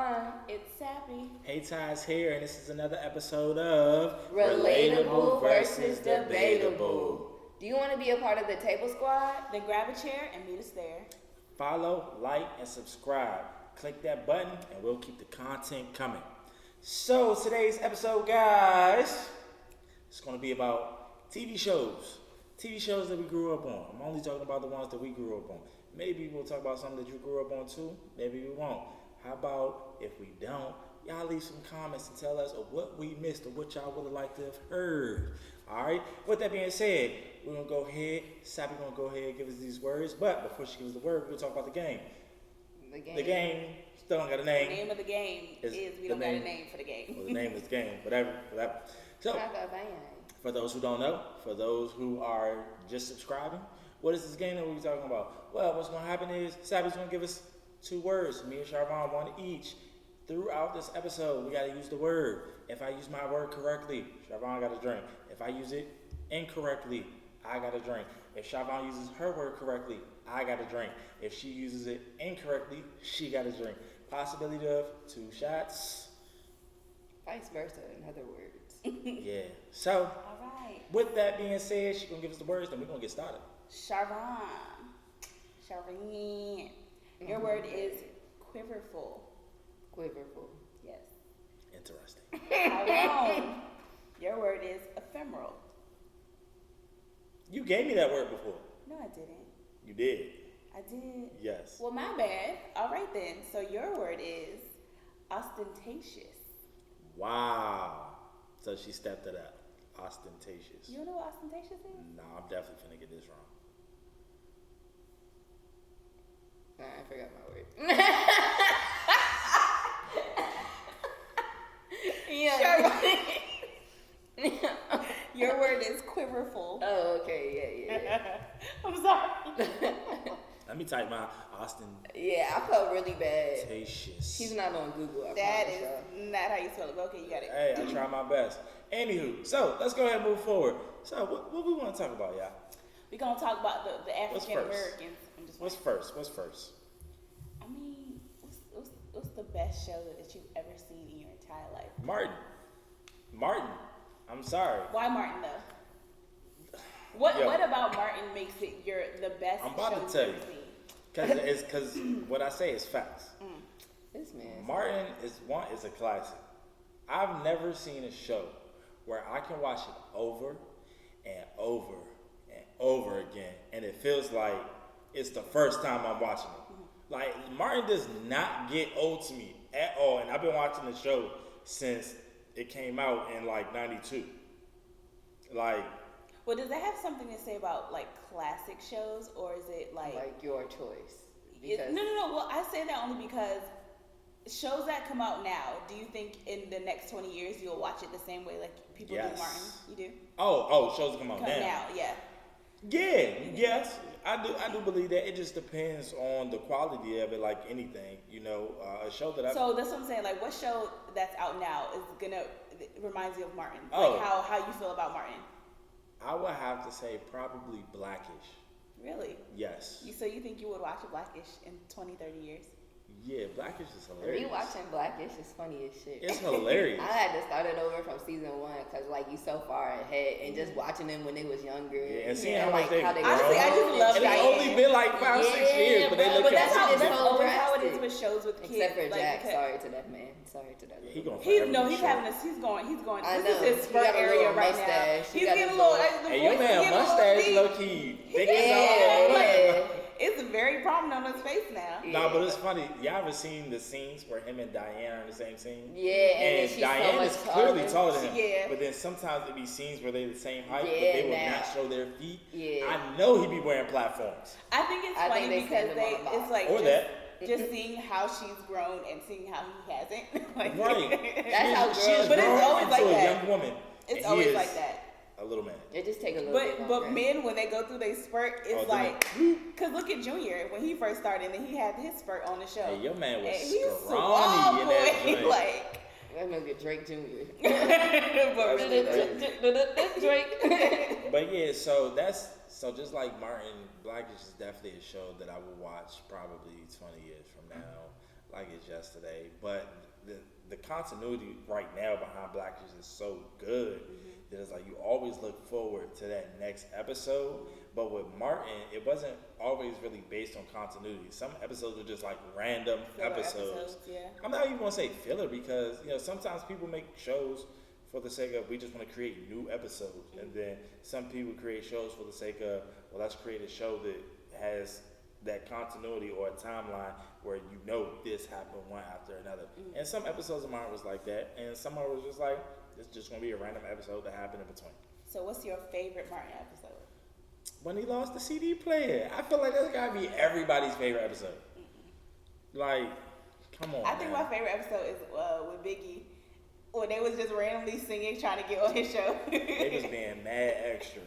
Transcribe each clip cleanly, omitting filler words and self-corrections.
Charvon. It's Sappy. Hey, Ty's here, and this is another episode of Relatable versus Debatable. Do you want to be a part of the table squad? Then grab a chair and meet us there. Follow, like, and subscribe. Click that button, and we'll keep the content coming. So, today's episode, guys, it's going to be about TV shows. TV shows that we grew up on. I'm only talking about the ones that we grew up on. Maybe we'll talk about something that you grew up on too. Maybe we won't. How about if we don't, y'all leave some comments and tell us of what we missed or what y'all would have liked to have heard. All right. With that being said, we're gonna go ahead. Sappy gonna go ahead and give us these words. But before she gives us the word, we're gonna talk about the game. The game still don't got a name. The name of the game is we don't got a name for the game. Well, the name is the game. Whatever. So, for those who don't know, for those who are just subscribing, what is this game that we're talking about? Well, what's going to happen is Sappy's going to give us 2 words. Me and Charvon, one each. Throughout this episode, we got to use the word. If I use my word correctly, Charvon got a drink. If I use it incorrectly, I got a drink. If Charvon uses her word correctly, I got a drink. If she uses it incorrectly, she got a drink. Possibility of 2 shots. Vice versa, in other words. Yeah. So, All right. with that being said, she's going to give us the words, then we're going to get started. Charvon. Your word is quiverful. Quiverful. Yes. Interesting. Tyrone. Your word is ephemeral. You gave me that word before. No, I didn't. You did. I did. Yes. Well, my bad. All right then. So your word is ostentatious. Wow. So she stepped it up. Ostentatious. You don't know what ostentatious is? No, I'm definitely finna get this wrong. I forgot my word. Your word is quiverful. Oh, okay, yeah. I'm sorry. Let me type my Ostentatious. Yeah, I felt really bad. He's not on Google. That is not how you spell it. But okay, you got it. Hey, I try my best. Anywho, so let's go ahead and move forward. So what we want to talk about, y'all? We're going to talk about the African Americans. What's first? I mean, what's the best show that you've ever seen in your entire life? Martin. I'm sorry. Why Martin though? What about Martin makes it the best I'm about show to tell you've you. ever seen? Because what I say is facts. This man. Martin is a classic. I've never seen a show where I can watch it over and over and over again, and it feels like it's the first time I'm watching it. Like, Martin does not get old to me at all, and I've been watching the show since it came out in like 92. Like, Well, does that have something to say about like classic shows, or is it like your choice? No. Well, I say that only because shows that come out now, do you think in the next 20 years you'll watch it the same way like people do Martin? You do? Oh, shows come out now. Yeah. Yeah, yes, I do believe that. It just depends on the quality of it, like anything, a show that So that's what I'm saying, like what show that's out now reminds you of Martin? Oh. Like how you feel about Martin? I would have to say probably Blackish. Really? Yes. So you think you would watch a Blackish in 20, 30 years? Yeah, Blackish is hilarious. Rewatching Blackish is funny as shit. It's hilarious. I had to start it over from season 1 because you so far ahead, and just watching them when they was younger. Yeah, and seeing how much they grow. Honestly, I just love and it's only been like 5, 6 years, but they look But that's at how it is with shows with kids. Except for Jack. Sorry to that man. He's going. He's going. This is his spurt area right now. He's getting a little. Hey, your man mustache low key. It's very prominent on his face now. Yeah. No, but it's funny. Y'all ever seen the scenes where him and Diane are in the same scene? Yeah, and she's Diane is clearly taller than him. Yeah. But then sometimes it be scenes where they're the same height, but Yeah, they will not show their feet. Yeah. I know he be wearing platforms. I think it's funny because it's like just seeing how she's grown and seeing how he hasn't. Right. That's how girls. But it's always like that. A young woman. It's always like that. A little man. It just take a little bit. But men, when they go through their spurt, it's because look at Junior when he first started, and then he had his spurt on the show. Hey, your man was scrawny in that joint. Like that nigga Drake Jr. Drake. But yeah, so just like Martin, Blackish is definitely a show that I will watch probably 20 years from now. like it's yesterday, but the continuity right now behind Blackish is so good that it's like you always look forward to that next episode. But with Martin, it wasn't always really based on continuity. Some episodes were just like random episodes. Yeah. I'm not even gonna say filler because sometimes people make shows for the sake of we just want to create new episodes, and then some people create shows for the sake of let's create a show that has that continuity or a timeline where this happened one after another. And some episodes of mine was like that, and some of it was just like it's just gonna be a random episode that happened in between. So what's your favorite Martin episode? When he lost the CD player, I feel like that's gotta be everybody's favorite episode. Like, come on. I think my favorite episode is with Biggie. When they was just randomly singing, trying to get on his show. They was being mad extra.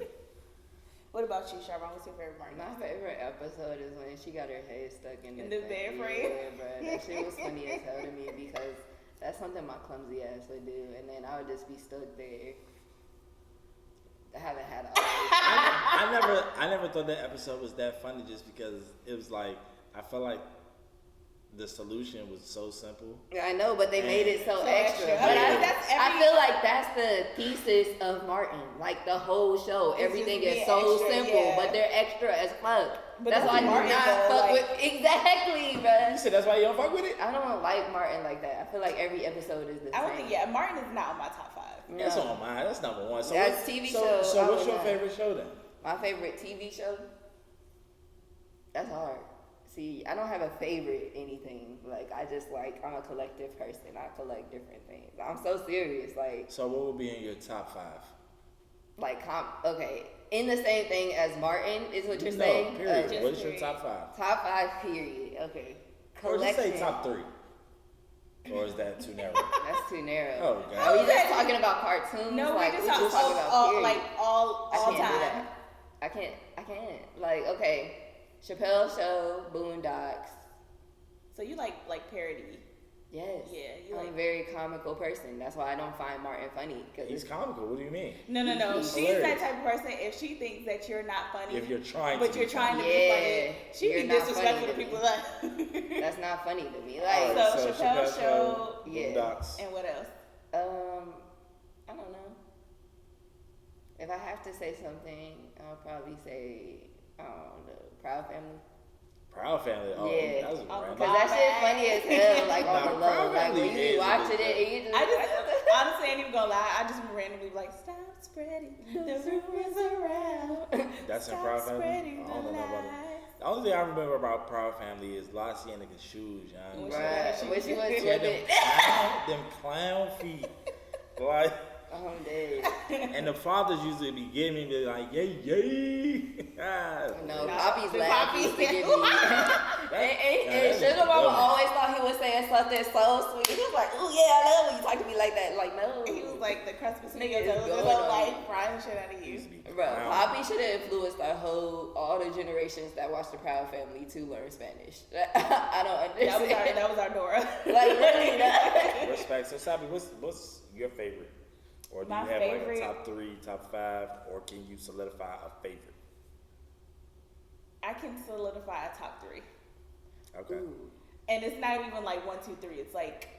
What about you, Sharman? What's your favorite Martin? My favorite episode is when she got her head stuck in the bed frame. Yeah, bro. That shit was funny as hell to me because that's something my clumsy ass would do, and then I would just be stuck there. I haven't had I never thought that episode was that funny just because it was like I felt like the solution was so simple. I know, but they made it so extra. extra. But Yeah. I feel like that's the thesis of Martin. Like the whole show, everything is so extra, simple, yeah. but they're extra as fuck. But that's why I do Martin, not though, fuck like- with exactly, bro. You said that's why you don't fuck with it? I don't like Martin like that. I feel like every episode is the same. I don't think, Martin is not on my top 5. No. That's on mine. That's number one. So That's TV so, show, So I what's would your not. favorite show then? My favorite TV show? That's hard. See, I don't have a favorite anything. Like, I'm a collective person. I collect different things. I'm so serious. Like, So what would be in your top 5? okay. In the same thing as Martin is what you're No, saying? period. just What is your period. top 5? Top 5, period. Okay. Or just Collection. say top 3. Or is that too narrow? That's too narrow. Oh, God. Are we just talking about cartoons? No, like, we're we just talking about all, period. like all I can't do time. that. I can't. Like, okay, Chappelle Show, Boondocks. So you like parody? Yes. Yeah, you I'm like- a very comical person. That's why I don't find Martin funny. Cause He's comical. What do you mean? No. He's She's hilarious. that type of person. If she thinks that you're not funny, If you're trying but to you're be trying to funny. be Yeah, funny, she'd you're be not disrespectful to funny to people. me. Like, that's not funny to me. All Like, right, so Chappelle Show, yeah. Boondocks. and what else? I don't know. If I have to say something, I'll probably say, I don't know, Proud Family. Proud Family. Oh, Yeah. that was Oh, random. Cause that shit funny as hell, like on Nah, the Proud low. Like Family when you is be a watching good it, and you just I just honestly ain't even gonna lie. I just randomly be like, stop spreading the rumors around. That's in Stop Proud Family? spreading I don't the know about it. lies. The only thing I remember about Proud Family is Lassie and niggas' shoes, young. When Bruh, when she was She had slipping. them clown feet. Like, I'm dead. and the fathers usually be giving me like, yay, yay. No, Nah, Poppy's the laugh Poppy- used to give me. and Sugar Mama always thought he was saying something so sweet. He was like, "Ooh yeah, I love when you talk to me like that." Like, no. He was like the crust between Nigga your is toes. going It was on. like frying shit out of you. Bro, Poppy should have influenced all the generations that watched the Proud Family to learn Spanish. I don't understand. That was our Dora. Like, really, that. Respect. So, Sabi, what's your favorite? Or do My you have favorite- like a top 3, top 5, or can you solidify a favorite? I can solidify a top 3. Okay. Ooh. And it's not even like 1, 2, 3. It's like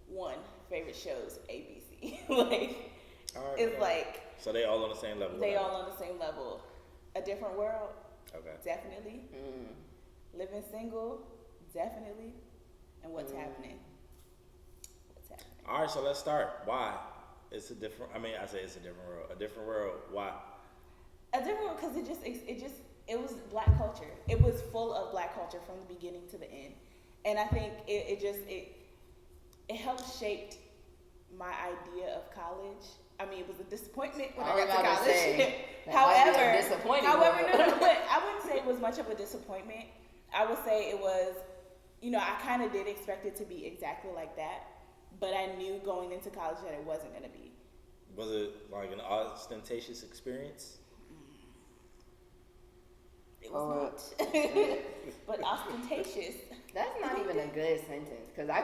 1 favorite shows, ABC. Like, All right, it's okay. like So they all on the same level. they whatever. all on the same level. A Different World, Okay. definitely. Living Single, definitely. And What's Happening. What's Happening? All right, so let's start. Why? It's a different. I mean, I say it's a different world. A different world. Why? A Different World because it was black culture. It was full of black culture from the beginning to the end. And I think it helped shape my idea of college. I mean, it was a disappointment when I got to about to say, college. that might be a However, disappointing no, one. but I wouldn't say it was much of a disappointment. I would say it was, I kind of did expect it to be exactly like that, but I knew going into college that it wasn't going to be. Was it like an ostentatious experience? It was not. But ostentatious. That's not even a good sentence because I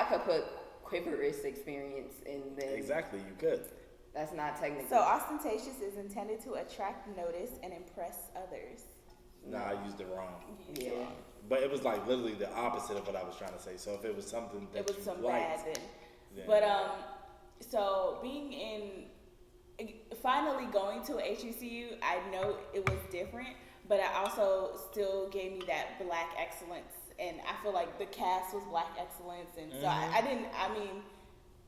could put quiverous experience in there. Exactly. You could. That's not technical. So ostentatious is intended to attract notice and impress others. Nah, I used it wrong. Yeah. But it was like literally the opposite of what I was trying to say. So if it was something that It was you some liked, bad then. then But so being finally going to a HBCU, I know it was different, but it also still gave me that black excellence, and I feel like the cast was black excellence, and so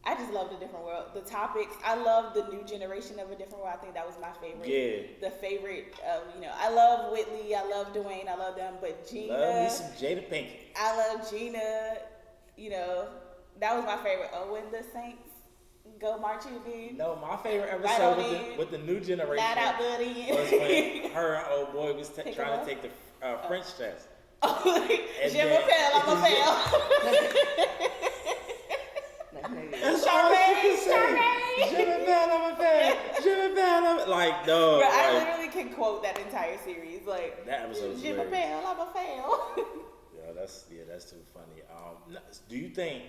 I just love the different world, the topics. I love the new generation of a different world. I think that was my favorite. Yeah. The favorite, I love Whitley, I love Dwayne, I love them, but Gina. Love me some Jada Pinkett. I love Gina. That was my favorite. Oh, when the Saints go marching in. No, my favorite Right episode on with the new generation Light out, buddy. was when her and old boy was Pick trying him to up? take the French test. Oh, And Jim then- Rappel, I'm a fail. That's all I was Charmaine. Like, no. Bro, I like, literally can quote that entire series. Like, that episode was Jim hilarious. Rappel, I'm a fail. That's too funny. Do you think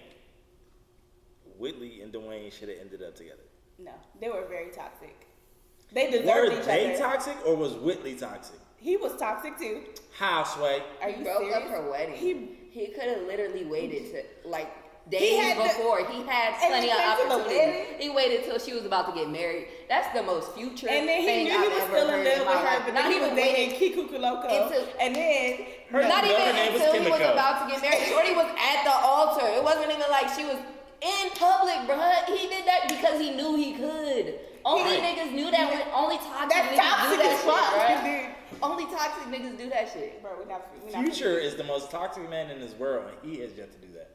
Whitley and Dwayne should have ended up together? No, they were very toxic. They deserved Were each they other. toxic or was Whitley toxic? He was toxic too. How, Sway? Are He you broke serious? up her wedding. He could have literally waited to He days had before. He had and plenty he of went to the opportunity. wedding? He waited till she was about to get married. That's the most future And then he thing knew I've he was ever still in heard love in with my her, life. but Not then he was even dating waiting Kiku Loco. And then not even name was until he was Kimiko. about to get married. Shorty was at the altar. It wasn't even like she was in public, bruh. He did that because he knew he could. Only Right. niggas knew that when only toxic that's niggas do toxic that as shit, fuck, bruh. dude. Only toxic niggas do that shit. Bro, we're not Future is the most toxic man in this world, and he has yet to do that.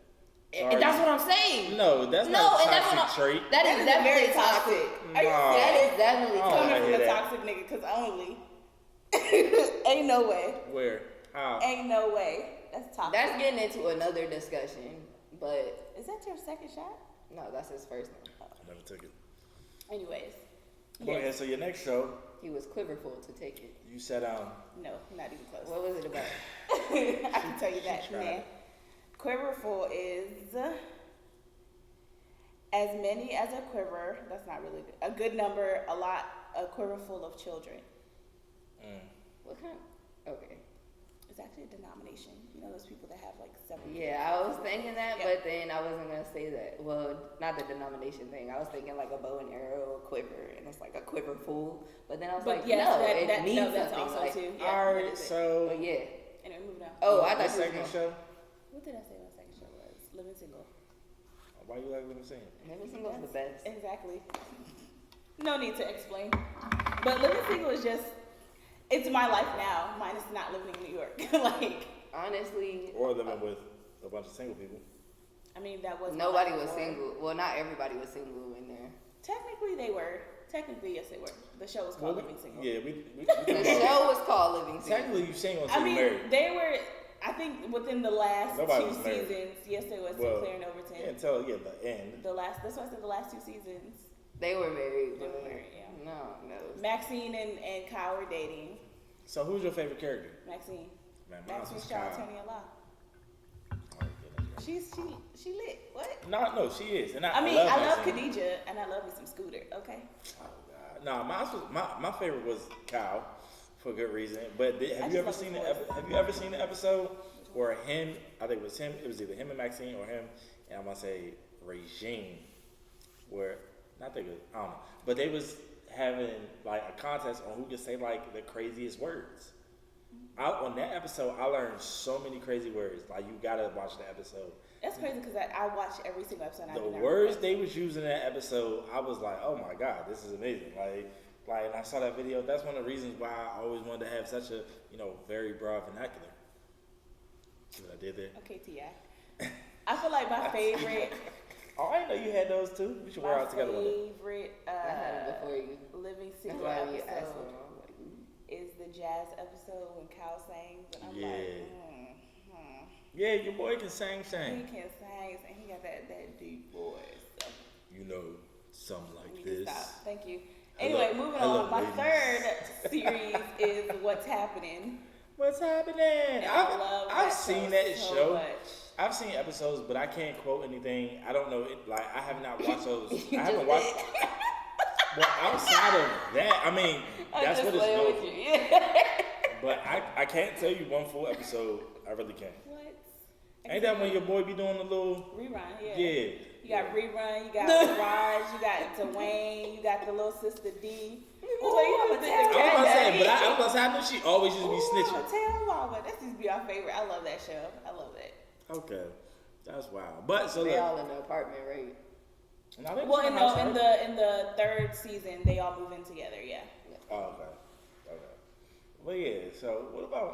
Sorry. And that's what I'm saying. No, that's No, not a and that's toxic what trait. That That is is definitely very toxic. Are you Nah. That is definitely Oh, toxic. coming I from hear a that. toxic nigga, because only ain't no way. Where? How? Ain't no way. That's toxic. That's getting into another discussion, but Is that your second shot? no, that's his first one. I never took it. Anyways. Go ahead. So your next show, He was quiverful to take it. you said No, not even close. What was it about? I can tell you that, tried man. it. Quiverful is as many as a quiver. That's not really good. A good number, a quiver full of children. What kind? Okay. It's actually a denomination. You know those people that have like 7. Yeah, I was thinking that, Yeah. but then I wasn't gonna say that. Well, not the denomination thing. I was thinking like a bow and arrow, quiver, and it's like a quiver full. But then I was But like, yes, no, that- it that- means no, that's something. also Like, too. Yeah, All what right, is it? so but yeah. Anyway, moving on. Oh, I the thought you was second gonna- show. What did I say my second show was? Living Single. Why you like what I'm saying? Living Single is the best. Exactly. No need to explain. But Living Single is just, it's my life now, minus not living in New York. Like, Honestly, Or living with a bunch of single people. I mean, that was my nobody life was before. single. Well, not everybody was single in there. Technically, they were. Technically, yes, they were. The show was called Living Single. Yeah, we The talking about- show was called Living Single. Technically, you single I until mean, you married. they were, I think, within the last Nobody 2 was married. seasons. Yes, there was Well, Sinclair and Overton. Yeah, until the end. That's why I said the last 2 seasons. They were married. They were but married, yeah. No. Maxine and Kyle were dating. So who's your favorite character? Maxine. Man, mine Maxine was Shaw, Kyle. Tony Allah. Oh, yeah, that's right. She lit. What? No, she is. And I mean, I love Maxine. Khadijah and I love me some Scooter. Okay. Oh God, no, my favorite was Kyle, for good reason. But I have just you ever love seen his the voice. Have you ever seen the episode where him? I think it was him. It was either him and Maxine or him, and I'm gonna say Regine, where not think it, I don't know, but they was having like a contest on who could say like the craziest words. On that episode, I learned so many crazy words. Like you gotta watch the episode. That's crazy because I watch every single episode. And I The do not words remember. they was using in that episode, I was like, oh my God, this is amazing. Like, and I saw that video. That's one of the reasons why I always wanted to have such a, very broad vernacular. See what I did there? Okay, T.I. I feel like my favorite. Oh, I didn't know you had those too. We should wear My out together one day. favorite I had it before you. Living That's Single why you asked episode me. I'm like, ooh. is the jazz episode when Kyle sings, and I'm Yeah. like, Yeah, your boy can sing. he can sing, and he got that deep voice. So Something we like need to this. stop. Thank you. Hello- Anyway, moving hello, on. My ladies. third series is What's Happening. What's happening? And I love I've seen that so show. much. I've seen episodes, but I can't quote anything. I don't know. I have not watched those. You I haven't just watched. Well, outside of that, I mean, I'm that's just what it's playing known with for. you. Yeah. But I can't tell you one full episode. I really can't. What? Ain't that when your boy be doing the little Rerun, yeah. Yeah. You got Rerun, you got Raj, you got Dwayne, you got the little sister D. Oh, you I was about to say, I know she always used to be snitching. Tell Mama, that used to be our favorite. I love that show. I love it. Okay, that's wild. But so they look, all in the apartment, right? Well, in the third season, they all move in together. Yeah. Oh, okay. Well, yeah. So what about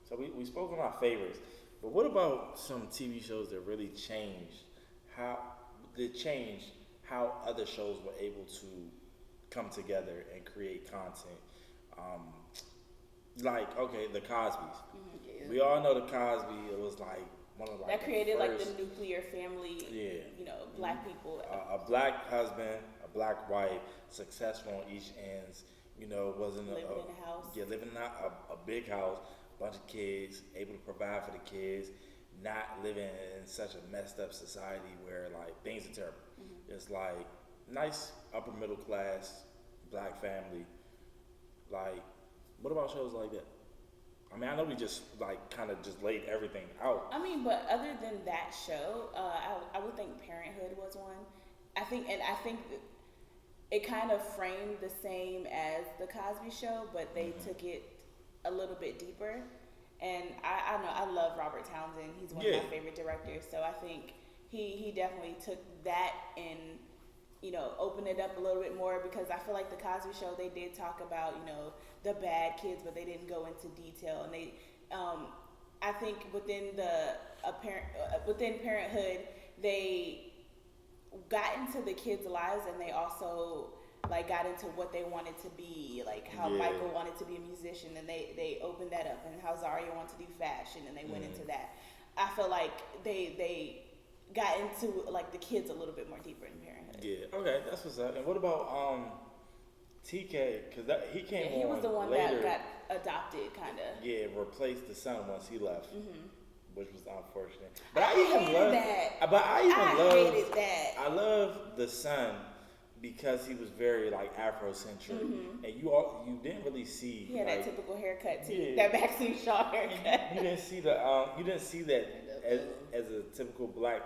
So we spoke on our favorites, but what about some TV shows that really changed how other shows were able to come together and create content? Like, okay, the Cosby's. Mm-hmm, yeah. We all know the Cosby. It was like one of that created the like the nuclear family. Yeah. You know, black people. A black husband, a black wife, successful on each ends. You know, wasn't living in a house. Yeah, living in a big house, bunch of kids, able to provide for the kids, not living in such a messed up society where like things are terrible. Mm-hmm. It's like nice upper middle class black family. Like, what about shows like that? I mean, I know we just like kind of just laid everything out. I mean, but other than that show, I would think Parenthood was one. I think it kind of framed the same as the Cosby Show, but they took it a little bit deeper. And I know I love Robert Townsend. He's one of my favorite directors. So I think he definitely took that and, you know, opened it up a little bit more, because I feel like the Cosby Show, they did talk about, you know, the bad kids, but they didn't go into detail. And they, I think within within Parenthood, they got into the kids' lives, and they also like got into what they wanted to be, like how Michael wanted to be a musician, and they opened that up, and how Zaria wanted to do fashion, and they went into that. I feel like they got into like the kids a little bit more deeper in Parenthood. Yeah, okay, that's what's up. And what about TK? Because he came on. He was the one later, that got adopted, kind of. Yeah, replaced the son once he left. Mm-hmm. Which was unfortunate. But I hated that. I love the son because he was very like Afrocentric, and you didn't really see. He had like, that typical haircut too, that Maxine Shaw haircut. You didn't see that as a typical black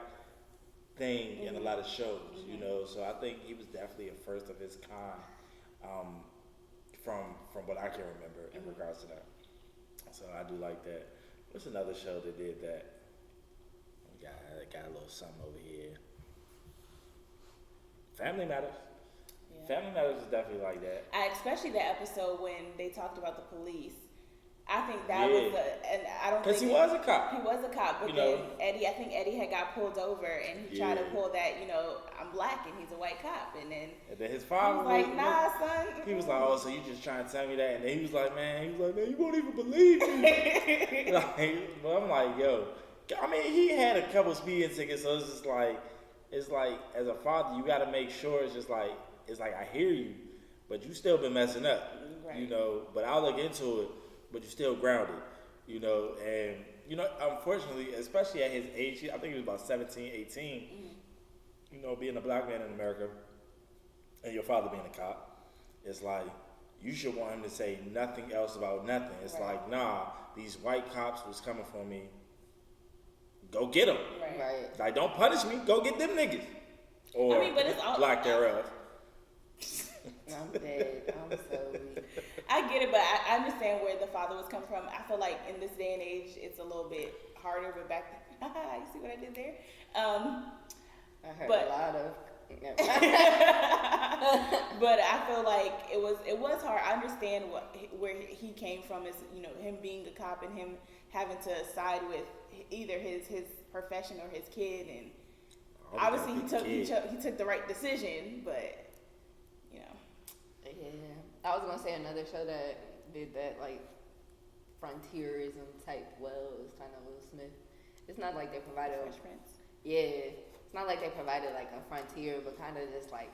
thing in a lot of shows, you know. So I think he was definitely a first of his kind, from what I can remember in regards to that. So I do like that. What's another show that did that? We got a little something over here. Family Matters. Yeah. Family Matters is definitely like that. Especially the episode when they talked about the police. I think that was and I don't think because he was a cop. He was a cop, but then Eddie had got pulled over, and he tried to pull that, you know, I'm black and he's a white cop, and then his father was like, nah, son. He was like, oh, so you just trying to tell me that? And then he was like, man, you won't even believe me. But I'm like, yo, I mean, he had a couple speeding tickets, so it's like as a father, you got to make sure it's like I hear you, but you still been messing up, you know. But I'll look into it. But you're still grounded, you know, and, you know, unfortunately, especially at his age, I think he was about 17, 18, you know, being a black man in America and your father being a cop, it's like, you should want him to say nothing else about nothing. It's like, nah, these white cops was coming for me. Go get them. Right. Like, don't punish me. Go get them niggas. Or but it's all lack thereof. I'm dead. I'm so weak. I get it, but I understand where the father was coming from. I feel like in this day and age, it's a little bit harder. But back then, you see what I did there? I heard a lot of. But I feel like it was hard. I understand where he came from, is, you know, him being a cop and him having to side with either his profession or his kid, and obviously he took the right decision, but. Yeah, I was gonna say another show that did that, like frontierism type well, is kind of Will Smith. It's not like they provided Fresh Prince. Yeah, it's not like they provided like a frontier, but kind of just like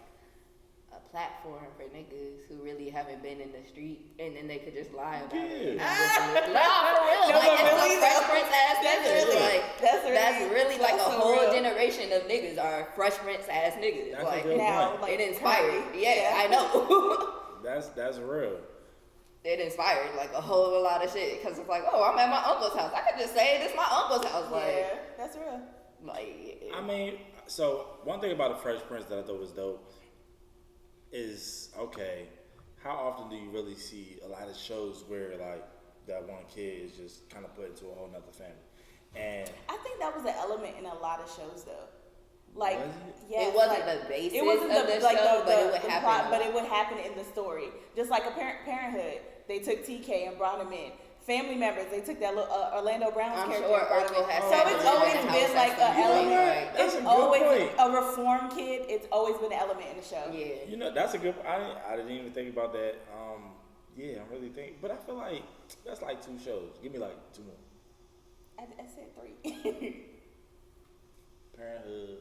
a platform for niggas who really haven't been in the street, and then they could just lie about it. No, for real. No, like, it's really, some Fresh Prince ass niggas. That's really like a whole generation of niggas are Fresh Prince ass niggas. That's like a good now, point. like, it inspired. Yeah, I know. That's real. it inspired like a whole lot of shit because it's like, oh, I'm at my uncle's house. I could just say this is my uncle's house. Like, Yeah, that's real. like I mean, so one thing about the Fresh Prince that I thought was dope is, okay, how often do you really see a lot of shows where like that one kid is just kind of put into a whole nother family? And I think that was an element in a lot of shows though. Like, Was yes, it wasn't like, the basis it wasn't of the show, but it would happen. plot, but it would happen in the story. Just like a Parenthood, they took TK and brought him in. Family members, they took that little Orlando Brown's I'm character. sure and brought him Urkel in. has So had it's to live always in the been house like at an some point. element. That's a It's good always point. a reformed kid. It's always been an element in the show. Yeah. you know, that's a good. I didn't even think about that. Yeah, I'm really thinking, but I feel like that's like 2 shows. Give me like 2 more. I said 3. Parenthood.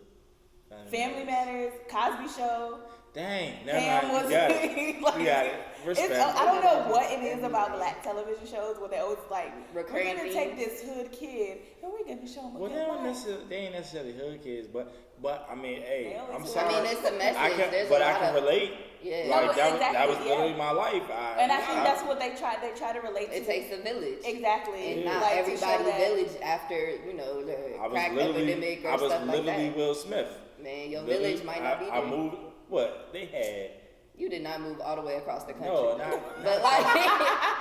Family Matters, Cosby Show. Dang, never Pam mind. was You got it. like, You got it. Respect. I don't know what it is about black television shows where they always like, Recurring we're gonna take themes. this hood kid and we're gonna show him a Well, good life. they ain't necessarily hood kids, but I mean, hey, They always I'm do. sorry. I mean, it's a message. I can, There's but a I lot can of relate. yeah. No, Like but that exactly, was literally yeah. my life. And I think that's what they try to relate to. It takes a village. Exactly. And not Like, to everybody show that- village after, you know, the I was crack literally, epidemic or I was stuff like literally that. Will Smith. Man, your Literally, village might not be there. I moved. What they had? You did not move all the way across the country. No, but like,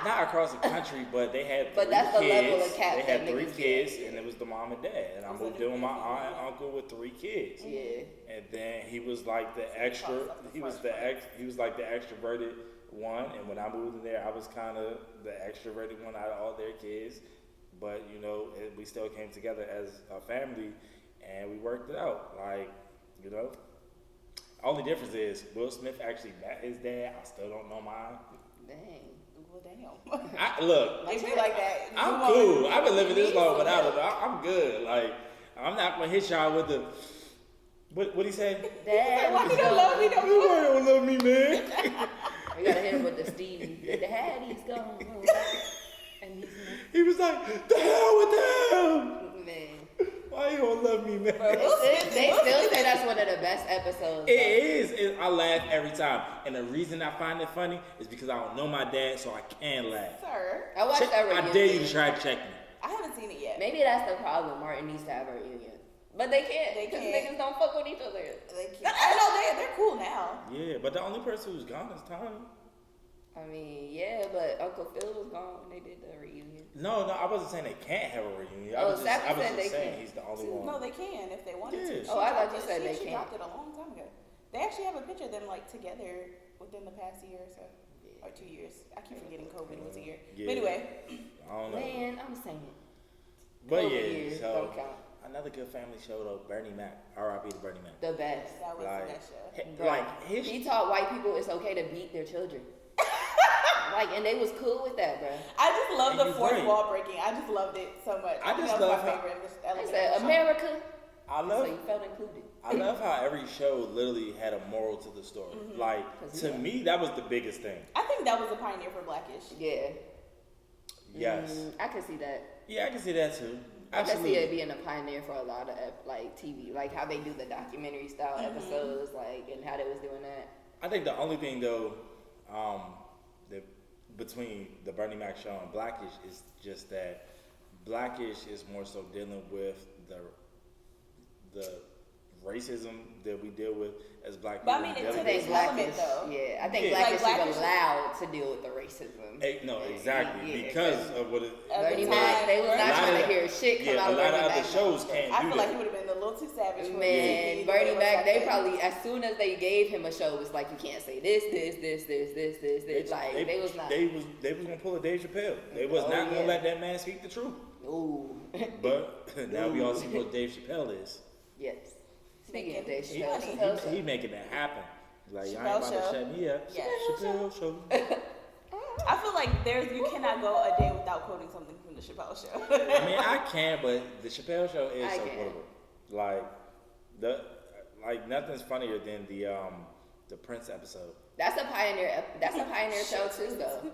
not across the country, but they had 3 But that's the kids. level of cap They that had 3 niggas kids, get. and it was the mom and dad. And I moved in with my aunt and uncle with 3 kids. yeah. And then he was like the extra. He was like the extroverted one. And when I moved in there, I was kind of the extroverted one out of all their kids. But you know, we still came together as a family, and we worked it out. Like, you know. Only difference is Will Smith actually met his dad. I still don't know mine. Dang. Well, damn. Look, If you like that, I'm cool. I've been living this long without it. I'm good. Like, I'm not gonna hit y'all with the what he say? Dad, Why you don't love me no You more? don't love me, man. you gotta hit him with the Stevie. The daddy's gone. And he's He was like, the hell with them. man. Why you don't love me, man? They still say that's one of the best episodes. It is. I laugh every time, and the reason I find it funny is because I don't know my dad, so I can laugh. Sir, I watched that reunion. I dare you to try to check me. I haven't seen it yet. Maybe that's the problem. Martin needs to have a reunion. But they can't. They Because can't. niggas don't fuck with each other. They can't. I know they're cool now. Yeah, but the only person who's gone is Tommy. I mean, yeah, but Uncle Phil was gone when they did the reunion. No, I wasn't saying they can't have a reunion. I Oh, was just, Sappy I was said just they saying can. he's the only one. No, they can if they wanted Yeah. to. Oh, I thought dropped you it- said they she can't. dropped it a long time ago. They actually have a picture of them like together within the past year or so, or 2 years. I keep forgetting COVID was a year. Yeah. But anyway, I don't know. Man, I'm saying. But COVID yeah, years so don't count. another good family show though, Bernie Mac. R.I.P. to Bernie Mac. The best. that was Like, that show. like his He taught white people it's okay to beat their children. Like, and they was cool with that, bro. I just love And the you're fourth right. wall breaking. I just loved it so much. I think just that was love my how- favorite They element. said, of the show. America. I So love you felt included. I love how every show literally had a moral to the story. Like to me, that was the biggest thing. I think that was a pioneer for Blackish. Yeah. Yes. I can see that. Yeah, I can see that too. I can see Absolutely. it being a pioneer for a lot of like TV, like how they do the documentary style episodes, like and how they was doing that. I think the only thing though, that between the Bernie Mac show and Blackish is just that Blackish is more so dealing with the racism that we deal with as black But I people. mean, on a it's daily I think today's element, Blackish, though. yeah, I think Yeah. Blackish Like, is allowed to deal with the racism. No, Yeah, exactly. yeah, Because of what it. At the Bernie time, Mac, they was Bernie not A lot trying of to the- hear shit come Yeah, out a of lot Bernie of other Mac. shows can't I do feel like that. he would have been a little too savage for Man, me. Bernie Mac, they Like, probably as soon as they gave him a show, was like you can't say this. Like they was not. They was gonna pull a Dave Chappelle. They was Oh, not gonna yeah. let that man speak the truth. Ooh. But now we all see what Dave Chappelle is. Yes. Speaking of Dave He- Chappelle, he- Chappelle He show. making it happen. Like y'all ain't Chappelle about to show. shut me up. Yeah. Chappelle show. I feel like you cannot go a day without quoting something from the Chappelle show. I mean, I can, but the Chappelle show is I so can. quotable. Like nothing's funnier than the Prince episode. That's a pioneer. That's a pioneer show too, though.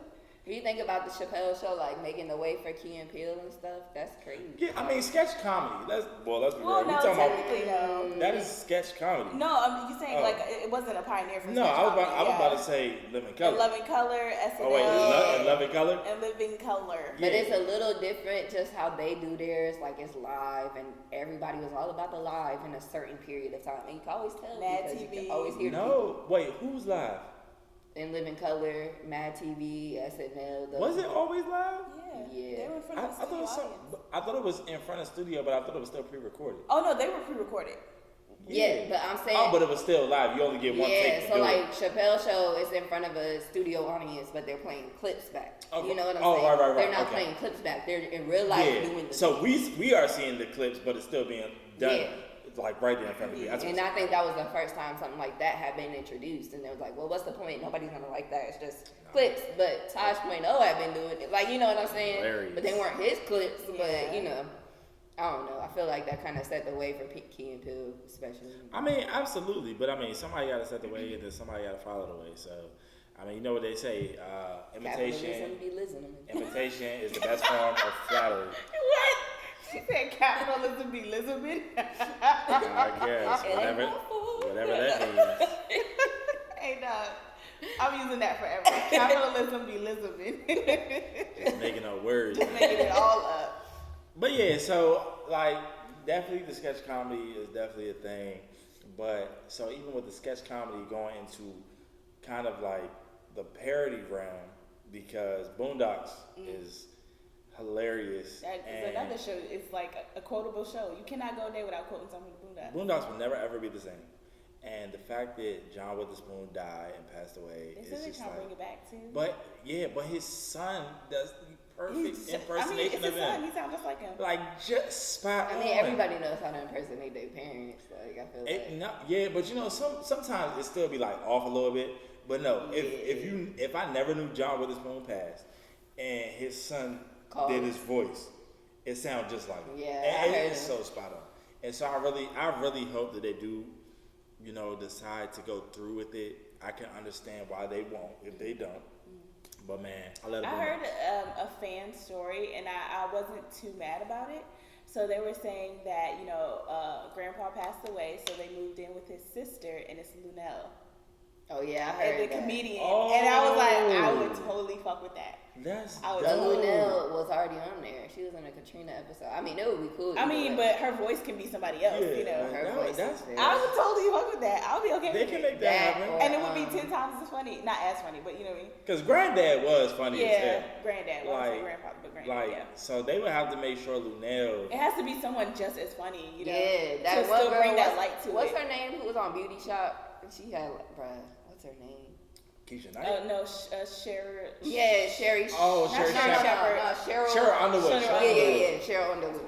You think about the Chappelle show, like making the way for Key and Peele and stuff. That's crazy. Yeah, I mean sketch comedy. Let's be real. Well, We no, talking about technically, no. that is sketch comedy. No, you saying like it wasn't a pioneer for No, sketch I was comedy, about to say Living Color. And Loving Color, SNL. Oh wait, in Loving Color. And Living Color. But it's a little different just how they do theirs. Like it's live, and everybody was all about the live in a certain period of time. And you can always tell Mad because TV. you can always hear the No, wait, who's live? in Living Color, Mad TV, SNL. Was it always live? Yeah. They were in front I of the thought it was audience. I thought it was in front of studio, but I thought it was still pre-recorded. Oh no, they were pre-recorded. Yeah, but I'm saying. Oh, but it was still live. You only get one take to so do like it. Chappelle show is in front of a studio audience, but they're playing clips back. Okay. You know what I'm Oh, saying? right. They're not Okay. playing clips back. They're in real life doing the. So we are seeing the clips, but it's still being done. Yeah. It's like right there in front of you. That's And what's- I think that was the first time something like that had been introduced, and they was like, "Well, what's the point? Nobody's gonna like that. It's just clips." But Tosh.0 had been doing it, like you know what I'm saying. Hilarious. But they weren't his clips. Yeah. But you know, I don't know. I feel like that kind of set the way for Key and Peele, especially. I mean, absolutely, but I mean, somebody got to set the way, and then somebody got to follow the way. So, I mean, you know what they say: imitation Capitalism be listening. imitation is the best form of flattery. What? She said capitalism be Elizabeth. I guess whatever that means. Hey, dog. I'm using that forever. Capitalism be Elizabeth. Just making up words. Just making it all up. But yeah, so like definitely the sketch comedy is definitely a thing. But so even with the sketch comedy going into kind of like the parody realm, because Boondocks is hilarious. That is and another show. It's like a quotable show. You cannot go a day without quoting something from Boondocks. Boondocks will never ever be the same. And the fact that John Witherspoon died and passed away They is said they're just trying to like. bring it back too. But yeah, but his son does the perfect It's impersonation his of son. him. He sounds just like him. Like just spot I on. mean, everybody knows how to impersonate their parents. Like I feel like. Yeah, but you know, sometimes it still be like off a little bit. But no, if I never knew John Witherspoon passed and his son did his voice, it sounds just like him. Yeah, and I heard it's him. so spot on. And so I really hope that they do, you know, decide to go through with it. I can understand why they won't if they don't. But man, I let it I go. heard a fan story, and I wasn't too mad about it. So they were saying that, you know, Grandpa passed away, so they moved in with his sister, and it's Lunel, Oh yeah, I and heard the that. comedian. Oh. And I was like, I would totally fuck with that. That's I was The dope. Lunel was already on there. She was in a Katrina episode. I mean, it would be cool. I mean, but her voice can be somebody else, you know. Yeah, her voice that's is very- I would totally fuck with that. I'll be okay they with can it. make that happen. or, And it would be 10 times as funny. Not as funny, but you know what I mean? Because Granddad was funny as Yeah, hell. granddad. Well, I Like- say grandfather, but granddad, Like, yeah. so they would have to make sure Lunel. It has to be someone just as funny, you know? Yeah, that to one still girl. bring that light to what's it. her name? Who was on Beauty Shop? She had, bruh, what's her name? Keisha Knight. No, Cher. Yeah, Sherry. Oh, not Sherry Sherry Shepherd. Cheryl. Cheryl Underwood. Cheryl Cheryl Yeah, Underwood. yeah, Cheryl Underwood.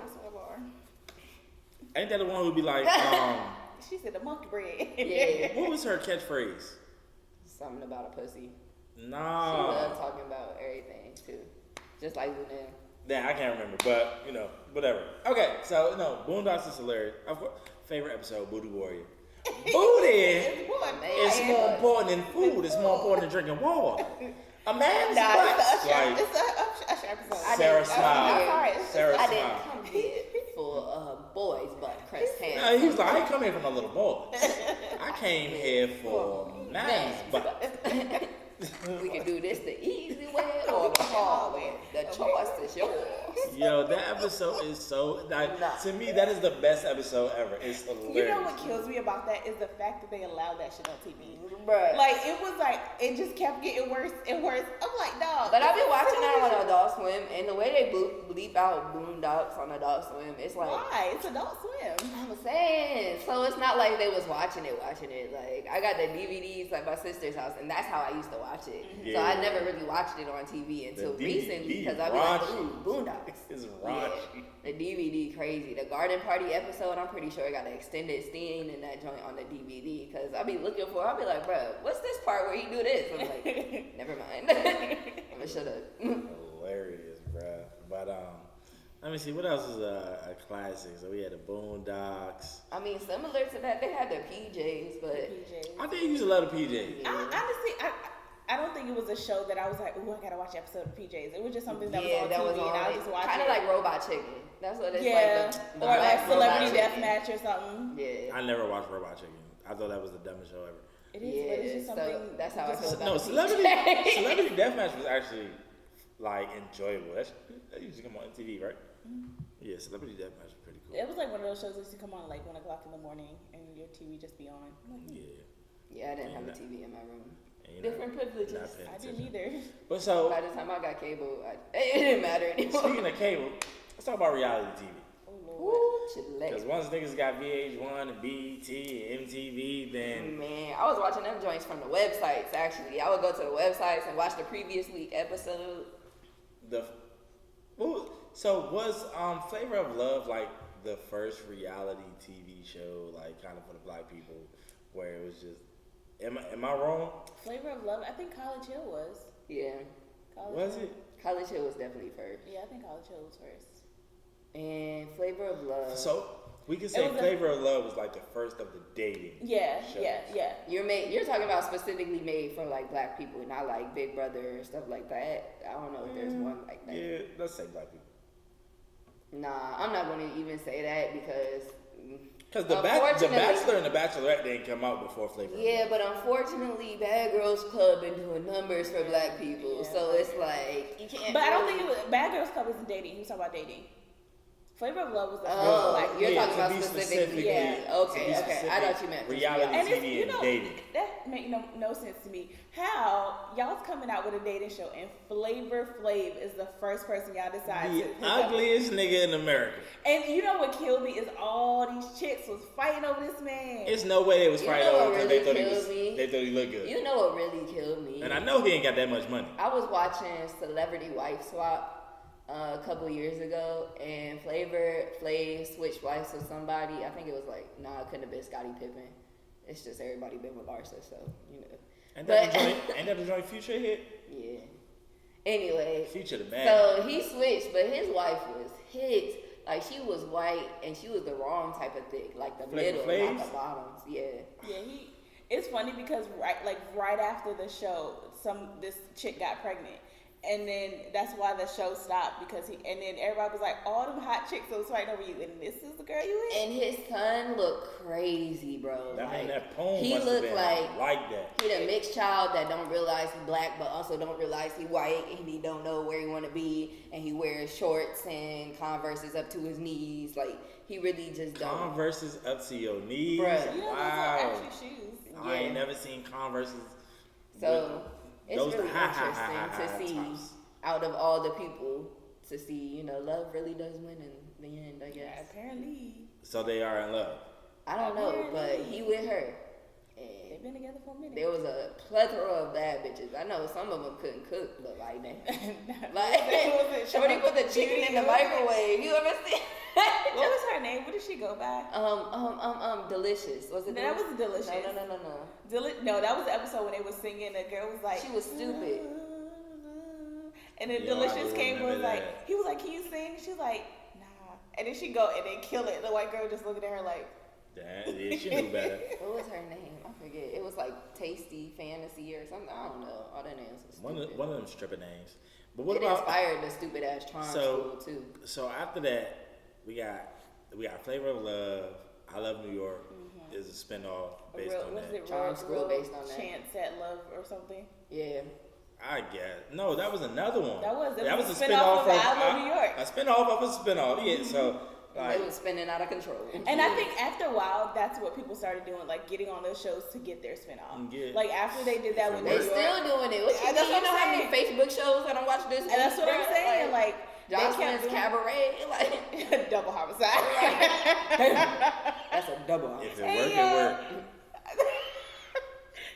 Ain't that the one who'd be like, She said the monkey bread. Yeah, what was her catchphrase? something about a pussy. She Nah. loved talking about everything too, just like Lunel. Damn, I can't remember, but you know, whatever. Okay, so no, Boondocks is hilarious. Favorite episode, Booty Warrior. Booty is more important than food. It's more important than drinking water. A man's Nah, butt. it's Like a Usher episode. Sarah I'm Smile. sorry. Sarah I didn't Smile. come here for boys, but Chris No, Hansen. he was like, I ain't come here for no little boys. I came here for man's butt. We can do this the easy way or the hard way. The choice is yours. Yo, that episode is so like to me that is the best episode ever. It's hilarious. You know what kills me about that is the fact that they allowed that shit on TV. Bruh. Like, it was like, it just kept getting worse and worse. I'm like, dog. But I've been watching that on Adult Swim, and the way they bleep out Boondocks on Adult Swim, it's like, Why? It's Adult Swim. I'm saying. So it's not like they was watching it. Like, I got the DVDs at my sister's house, and that's how I used to watch it. Yeah. So I never really watched it on TV until The recently, DVD because I'd be like, raunchy. ooh, Boondocks. It's Yeah, raunchy. the DVD crazy. The garden party episode, I'm pretty sure it got an extended scene in that joint on the DVD, because I'll be looking for, I'll be like, bro, what's this part where he do this? I'm like, never mind. I'm gonna shut up. Hilarious, bruh. But let me see what else is a classic. So we had the Boondocks. I mean, similar to that, they had the PJs, but PJs. I think you used to love the PJs. Honestly, I don't think it was a show that I was like, ooh, I gotta watch an episode of PJs. It was just something that was on that TV, was on, and I would just watch kind it. of like Robot Chicken. That's what it's Yeah, like. or like Celebrity Chicken. Deathmatch or something. Yeah. I never watched Robot Chicken. I thought that was the dumbest show ever. It is, but it's just something. So that's how I feel about No, the Celebrity Deathmatch was actually like enjoyable. That used to come on MTV, right? Mm-hmm. Yeah, Celebrity Deathmatch was pretty cool. It was like one of those shows that used to come on like 1 o'clock in the morning, and your TV just be on. Like, Yeah. Yeah, I didn't have a TV in my room. And Different privileges. I didn't either. But so, By the time I got cable, it didn't matter anymore. speaking of cable, let's talk about reality TV. Oh Lord. Because once niggas got VH1 and BET and MTV, then Man, I was watching them joints from the websites, actually. I would go to the websites and watch the previous week episode. So was Flavor of Love like the first reality TV show, like kind of for the black people, where it was just, am I wrong? Flavor of Love. I think College Hill was. Yeah. Was it? College Hill was definitely first. Yeah, I think College Hill was first. And Flavor of Love. So we can say Flavor of Love was like the first of the dating. Yeah, shows. yeah. You're talking about specifically made for like black people, not like Big Brother or stuff like that. I don't know if there's one like that. Yeah, let's say black people. Nah, I'm not going to even say that because the Bachelor and the Bachelorette didn't come out before Flavor. Yeah, but unfortunately, Bad Girls Club been doing numbers for black people, Yeah, so it's like you can't. But I don't think it was Bad Girls Club isn't dating. He was talking about dating. Flavor of Love was the first black. You're Yeah, talking to about be specifically. specific, Yeah. Okay. I thought you meant just reality And it's, TV and dating. that make no sense to me. How y'all's coming out with a dating show and Flavor Flav is the first person y'all decide The to hook up with. ugliest nigga in America. And you know what killed me is all these chicks was fighting over this man. It's no way they was You fighting know over what because really they thought he looked good. You know what really killed me? And I know he ain't got that much money. I was watching Celebrity Wife Swap a couple years ago, and Flav switched wives with somebody. I think it was like, it couldn't have been Scottie Pippen. It's just everybody been with Larsa, so you know. Ain't that the joint Future hit? Yeah. Anyway. Future the man. So he switched, but his wife was hit. Like she was white, and she was the wrong type of thick, like the Flavor middle, Flav? not the bottoms. Yeah. Yeah, it's funny because right after the show, this chick got pregnant. And then that's why the show stopped because and then everybody was like, all them hot chicks that was fighting over you, and this is the girl you with? And his son looked crazy, bro. That poem he must have looked been like that. He the mixed child that don't realize he black, but also don't realize he white, and he don't know where he want to be, and he wears shorts and Converses up to his knees. Like he really just don't. Converses up to your knees. Bruh. You know, those are actually shoes. I ain't never seen Converses. So it's those really the interesting to see tops. out of all the people to see, love really does win in the end, I guess. Yeah, apparently. So they are in love. I don't know, but he with her. They've And been together for a minute. there was a plethora of bad bitches. I know some of them couldn't cook, but like that. Wasn't Shorty put the chicken in the microwave. You ever see? What was her name? What did she go by? Delicious. Was it? That was Delicious. No. No, that was the episode when they was singing. The girl was like, She was stupid. And then Yo, I Delicious do came and was remember like, that. he was like, can you sing? She was like, nah. And then she go and then kill it. The white girl just looking at her like, Damn, yeah, she knew better. What was her name? I forget. It was like Tasty Fantasy or something. I don't know. All their names was stupid. One of them stripper names. But what it about inspired the stupid ass charm school too. So after that, we got Flavor of Love. I Love New York is a spinoff based on that. Charm School based on that. Chance at Love or something. Yeah. I guess. No, that was another one. That was a spin-off of from I Love New York. A spinoff of a spinoff. Yeah, so It was spinning out of control. And I think after a while, that's what people started doing, like getting on those shows to get their spin-off. Yeah. Like after they did that with New They York. still doing it. What you That's mean? what You know I'm how many Facebook shows I don't watch this? And that's what I'm saying. Like they Jocelyn's kept doing Cabaret. Like double homicide. that's a double. if it work, it work.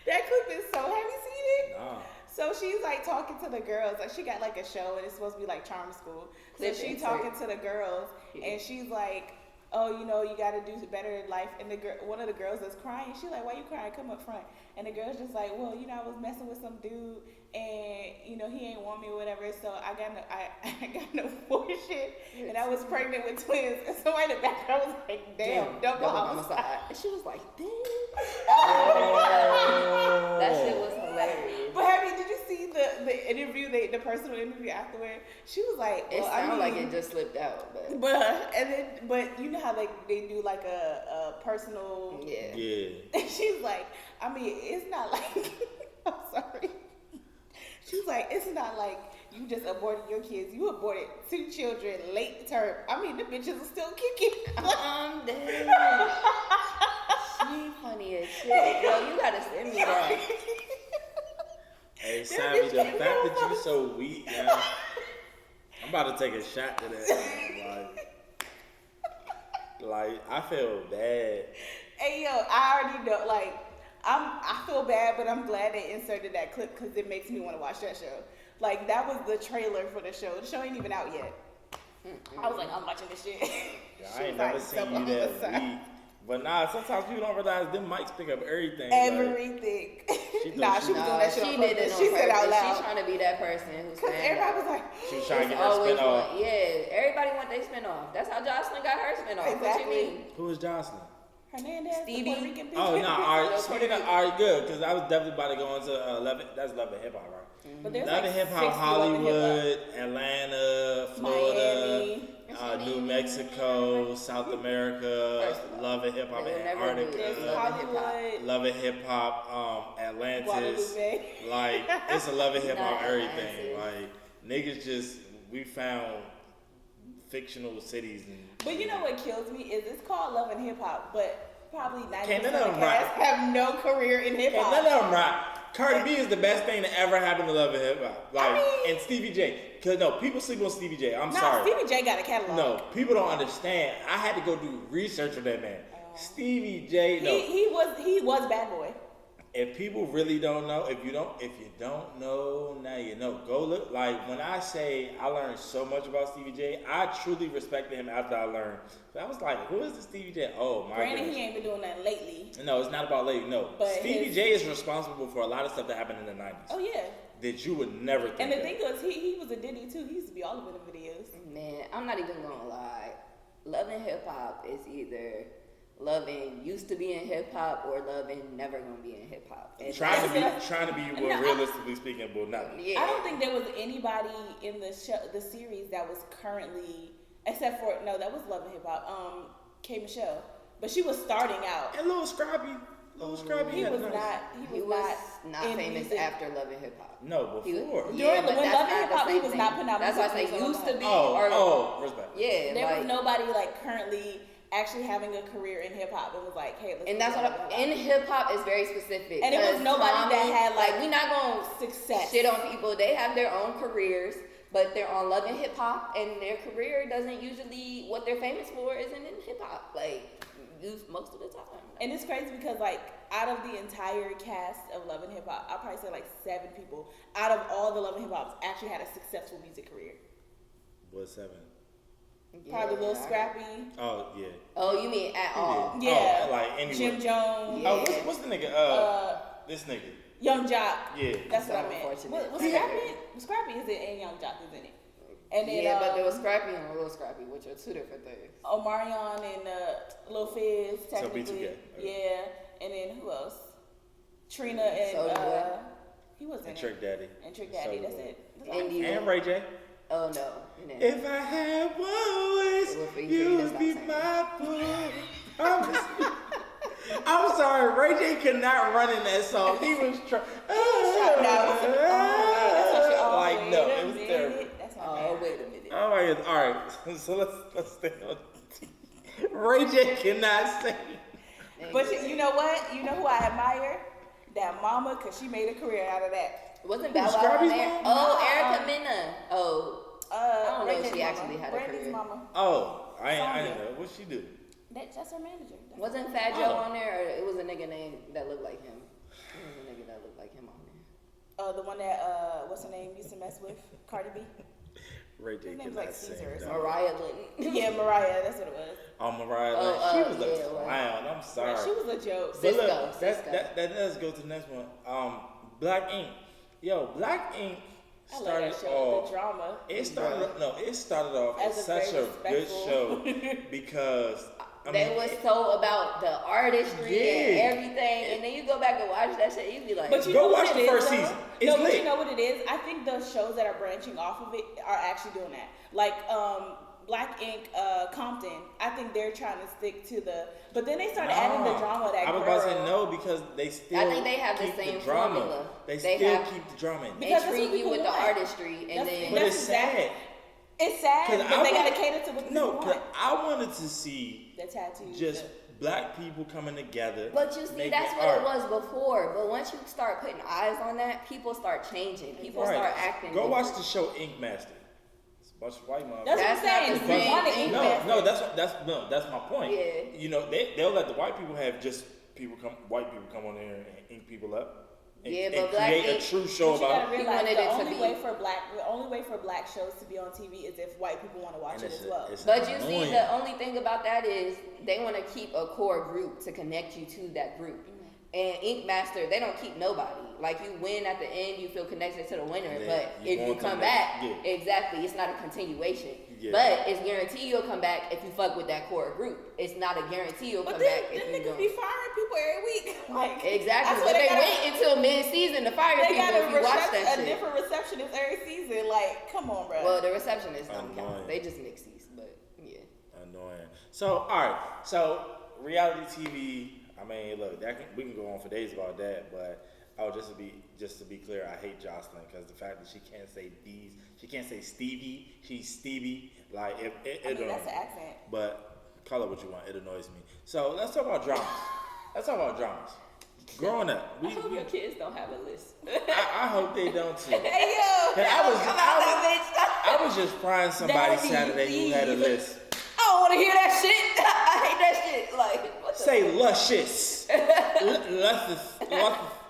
That clip is so. Have you seen it? Nah. So she's like talking to the girls. Like she got like a show and it's supposed to be like Charm School. So she's talking to the girls and she's like, oh, you got to do better in life. And one of the girls is crying. She's like, why you crying? Come up front. And the girl's just like, well, I was messing with some dude and, he ain't want me or whatever. So I got no bullshit. And I was pregnant with twins. And somebody in the background was like, damn, double homicide. And she was like, damn. That shit was hilarious. But did you the interview, the personal interview afterward, she was like, It well, sounded like it just slipped out, but but you know how they do like a personal. yeah. Yeah. And she's like, I mean, it's not like. I'm sorry. She's like, it's not like you just aborted your kids. You aborted 2 children late term. I mean, the bitches are still kicking. I'm dead. She funny as shit. Yo, you gotta send me that. Hey, Sammy, the fact that you so weak, man. I'm about to take a shot to that. Like, I feel bad. Hey, yo, I already know, like, I feel bad, but I'm glad they inserted that clip because it makes me want to watch that show. Like, that was the trailer for the show. The show ain't even out yet. I was like, I'm watching this shit. Yeah, I ain't never seen you that weak. But nah, sometimes people don't realize them mics pick up everything. Everything. Nah, she was doing that shit on purpose. She said out loud. She's trying to be that person who's Because everybody was like, she was trying to get her spin off. Yeah, everybody want their spin off. That's how Jocelyn got her spin off. Exactly. What you mean? Who is Jocelyn? Hernandez, Stevie. the Puerto Rican bitch. Oh, no, all right. Speaking of, all right, good, because I was definitely about to go into Love It. That's Love and Hip Hop, right? But there's Love like and Hip 60 Hop, Hollywood, Atlanta, Florida, Miami. New Mexico, South America, Love and Hip Hop, They will never do Antarctica, this. Hollywood. Love and Hip Hop, Atlantis. Guadalupe. Like, it's a Love and Hip Hop Nah, everything. Like, niggas just, we found fictional cities. But you know what kills me is it's called Love and Hip Hop, but probably 90% Can't none of of the them cast rock. have no career in hip And hop. none of them rock. Cardi B is the best thing that ever happened to Love and Hip Hop. Like, and Stevie J. Cause no, people sleep on Stevie J. I'm sorry. Stevie J got a catalog. No, people don't understand. I had to go do research on that man. Stevie J. No, He was Bad Boy. if people really don't know, if you don't know, now you know. Go look. Like when I say I learned so much about Stevie J, I truly respected him after I learned. So I was like, who is this Stevie J? Oh my Granted, goodness. he ain't been doing that lately. No, it's not about lady. No, But Stevie J is responsible for a lot of stuff that happened in the 90s. Oh yeah. That you would never think. And the of. thing was, he was a Diddy too. He used to be all over the videos. Man, I'm not even gonna lie. Loving hip hop is either loving used to be in hip hop or loving never gonna be in hip hop. Trying to be well, realistically speaking, but not. Yeah. I don't think there was anybody in the show, the series that was currently, except for that was Love and Hip Hop. K Michelle, but she was starting out. And Lil Scrappy. He was not in famous music. after Loving Hip Hop. No, before. When but Love that's and Hip Hop, he the was same not thing. putting out That's why I music say videos used on to that. be. Respect. Yeah, There like, was nobody like currently actually having a career in hip hop. It was like, hey, let's. and that's what in hip hop is very specific. And it was 'cause nobody that had like we not gonna success. shit on people. They have their own careers, but they're on Love and Hip Hop, and their career doesn't usually what they're famous for isn't in hip hop. Like most of the time. And it's crazy because like out of the entire cast of Love and Hip Hop, I'll probably say like 7 people out of all the Love and Hip Hops actually had a successful music career. What 7? Probably Lil Scrappy. Oh yeah. Oh, you mean at all? Yeah. Oh, like anyway. Jim Jones. Yeah. Oh, what's the nigga? This nigga. Young Jock. Yeah. That's So what I meant. unfortunate. Was Scrappy is it and Young Jock is in it. And then Yeah, but there was Scrappy and Lil Scrappy, which are two different things. Omarion and Lil Fizz technically. B2K. Okay. Yeah. And then who else? Trina and Soulja Boy. he was in And it. Trick Daddy. And Trick Daddy, Soulja that's Boy. it. And Ray J. Oh no. If I had one wish, you would be my boy. I'm sorry, Ray J could not run in that song. He was trying. Like no, it was terrible. That's my Oh, man. wait a minute. Oh my god! All right, so let's stay on. Ray J cannot sing. But you know what? You know who I admire? That mama, because she made a career out of that. Wasn't Bow Wow Scrappy's on there? mom? Oh, Erica Mena. Oh, I don't know if Brandy's she actually mama. had a Brandy's career. mama. Oh, I Sonya. didn't know. What she do? That's her manager. Wasn't Fat Oh. Joe on there, or it was a nigga named that looked like him? It was a nigga that looked like him on there. The one that what's her name used to mess with Cardi B. Ray J His name's cannot like sing. Caesar or dog. something. Mariah Linton. Yeah, Mariah. That's what it was. Oh, Mariah, Oh, she was a yeah, well. clown. I'm sorry. She was a joke. But Cisco, look, Cisco. that does go to the next one. Black Ink. Yo, Black Ink I love started that show. off. The drama. It started off As as a such very a good respectful- show because They was so about the artistry and Yeah. everything, and then you go back and watch that shit, you be like, But you Go know watch what the it is, first though? season. It's No, but lit. you know what it is? I think the shows that are branching off of it are actually doing that. Like Black Ink, Compton. I think they're trying to stick to the. But then they started adding the drama that I was girl. about to say no because they still. I think they have the keep same drama. formula. They They still have- keep the drama in. Because that's what intrigue you people with the want. artistry, and That's- then But that's it's exactly- sad. It's sad, 'Cause but I they gotta want- cater to what No, people 'cause want. I wanted to see The tattoos. just black people coming together. But you see, making that's what art. it was before. But once you start putting eyes on that, people start changing. People Right. start acting. Go watch different. the show Ink Master. It's a bunch of white motherfuckers. That's what I'm That's not saying. the We same want to thing. eat No, that. no, that's my point. Yeah. You know, they'll let the white people have just white people come on there and ink people up. And, Yeah, but and black create a ink- true show But you gotta about it. realize wanted the it to only be- way for black shows to be on TV is if white people want to watch And it it's as well. But you see, annoying. the only thing about that is they want to keep a core group to connect you to that group. And Ink Master, they don't keep nobody. Like you win at the end, you feel connected to the winner. And then But you if go you on to come the next- back, yeah. exactly, it's not a continuation. Yeah. But it's guaranteed you'll come back if you fuck with that core group. It's not a guarantee you'll But come then, back if then you niggas don't. be firing people every week. Like Exactly, that's but why they gotta- wait until mid-season to fire They people got if you watch a that shit. different receptionist every season. Like, come on, bro. Well, the receptionists don't Annoying. count. They just mixies, but yeah. Annoying. So, all right. So, reality TV. I mean, look, we can go on for days about that, but just to be clear, I hate Jocelyn because the fact that she can't say these, she can't say Stevie, she's Stevie. Like, I mean, that's the accent. But call it what you want. It annoys me. So let's talk about dramas. Growing up, I hope your kids don't have a list. I hope they don't too. Hey yo, 'Cause I bitch. was just frying somebody Daddy, Saturday who had a please. list. I don't want to hear that shit. I hate that shit. Like, what the Say luscious. Luscious.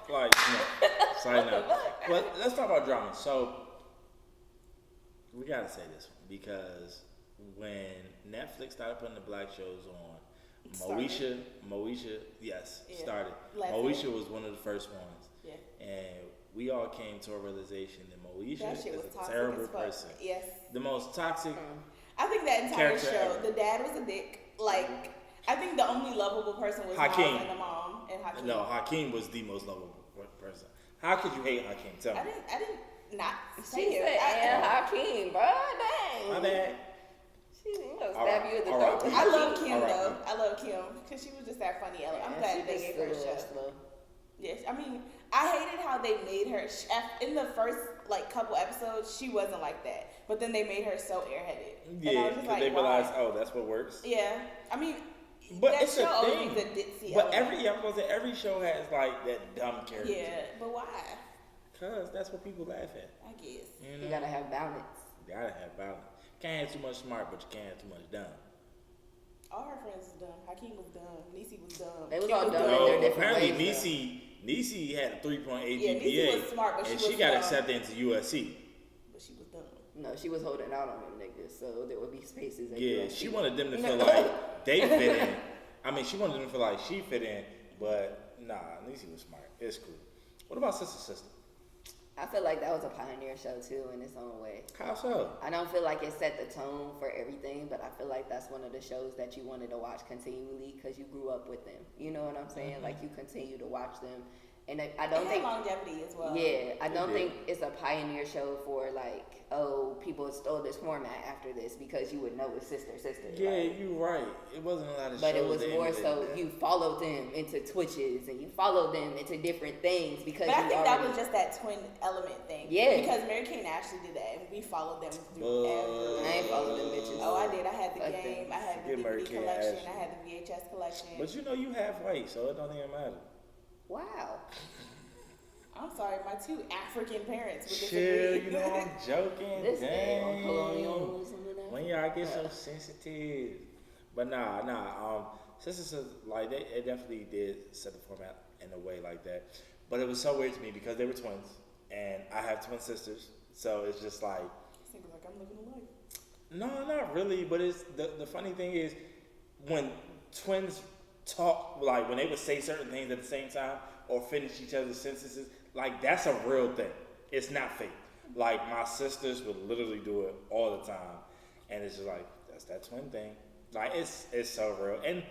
Like, no. Sorry, no. But let's talk about drama. So, we gotta say this one because when Netflix started putting the black shows on, Moesha, yes, Yeah. started. Last Moesha year. was one of the first ones. Yeah. And we all came to a realization that Moesha That shit is was a toxic terrible as fuck. person. Yes. The most toxic. I think that entire Character show, ever. the dad was a dick. Like, I think the only lovable person was Hakeem. Miles and the mom and Hakeem. No, Hakeem was the most lovable person. How could you hate Hakeem? Tell me. I didn't not say She it. said, and Hakeem, bro. Dang. My bad. She gonna All stab right, you in the all throat. right. I love Kim All right. though. I love Kim because she was just that funny. I'm glad they gave her a show. Slow. Yes, I mean, I hated how they made her. In the first couple episodes, she wasn't like that, but then they made her so airheaded. And I Yeah, was just because like, they why? realized, oh, that's what works. Yeah, I mean, But that it's show a always thing. needs a ditzy But element. every show has like that dumb character. Yeah, but why? Cause that's what people laugh at. I guess. You You know? gotta have balance. You gotta have balance. Can't have too much smart, but you can't have too much dumb. All her friends was dumb. Hakeem was dumb. Niecy was dumb. They was Kim all dumb in Well, their different apparently ways, Niecy had a 3.8 Yeah, GPA, Niecy was smart, but and she she was got dumb. accepted into USC. But she was dumb. No, she was holding out on them niggas, so there would be spaces. At Yeah, USC. she wanted them to feel like they fit in. I mean, she wanted them to feel like she fit in, but nah, Niecy was smart. It's cool. What about Sister? I feel like that was a pioneer show too in its own way. How so? I don't feel like it set the tone for everything, but I feel like that's one of the shows that you wanted to watch continually because you grew up with them. You know what I'm saying? Like you continue to watch them, and I don't It think. had longevity as well. Yeah, I don't did. think it's a pioneer show for like, oh, people stole this format after this because you would know it's sister. Yeah, like, you're right. It wasn't a lot of but shows it was that more emulated so that. you followed them into Twitches and you followed them into different things because But I you think that already- was just that twin element thing. Yeah. Because Mary Kay and Ashley did that, and we followed them through But- everything. I ain't followed them bitches. Oh, I did. I had the Fuck game. them. I had the Forget Mary DVD Kay and collection. Ashley. I had the VHS collection. But you know you half white, so it don't even matter. Wow. I'm sorry, my two African parents would Chill, disagree. you know I'm joking. This day on Dang. colonialism and that. When y'all get so sensitive. But nah. Sisters, like, it definitely did set the format in a way like that. But it was so weird to me because they were twins, and I have twin sisters, so it's just like, This nigga's like, I'm living a life. no, not really. But it's the funny thing is when twins talk, like when they would say certain things at the same time or finish each other's sentences, like that's a real thing. It's not fake. Like my sisters would literally do it all the time, and it's just like that's that twin thing. Like it's so real, and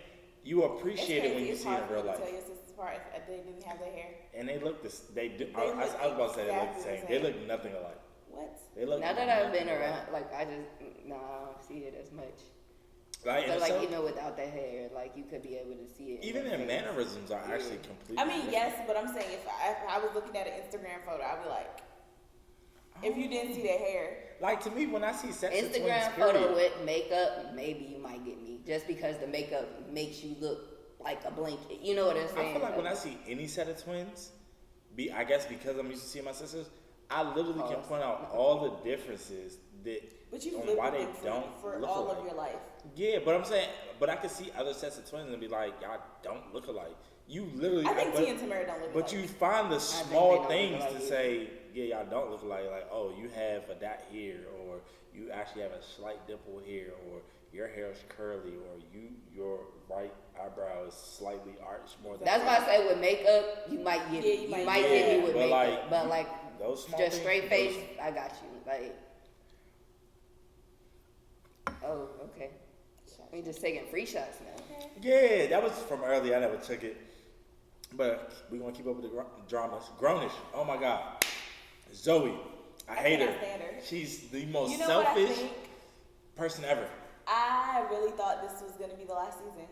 you appreciate it when you see it in real life. Tell your sisters apart if they didn't have their hair. And they look this. They do. They I was look about to say they look the exactly same. the They same. look nothing alike. What? They look. Now that I've been nothing around, alike. like I don't see it as much. Like, But and like so, even without the hair, like you could be able to see it. even their their face. mannerisms are actually completely. I mean, different. yes, but I'm saying if I was looking at an Instagram photo, I'd be like, if you didn't see their hair. Like to me, when I see sex Instagram twins, photo period, with makeup, maybe you might get me just because the makeup makes you look like a blanket. You know what I'm saying? I feel like when I see any set of twins, I guess because I'm used to seeing my sisters, I literally can point out all the differences that But you've on lived why with they them don't for look all alike. of your life. Yeah, but I'm saying, but I can see other sets of twins and be like, y'all don't look alike. You literally. I think but, T and Tamara don't look But alike. you find the think small they don't things look to alike say, yeah, y'all don't look alike. Like, oh, you have a dot here, or you actually have a slight dimple here, or your hair is curly, or your right eyebrow is slightly arched more than. That's why I say with makeup, you might get Yeah, me. you You might might get get me. me with But, makeup, like, but like those small just things, straight face, those- I got you. Like, oh, okay. We just taking free shots now. Yeah, that was from earlier. I never took it. But we're going to keep up with the dramas. Grownish. Oh, my God. Zoe. I hate her. cannot stand her. She's the most You know what I selfish think? person ever. I really thought this was gonna be the last season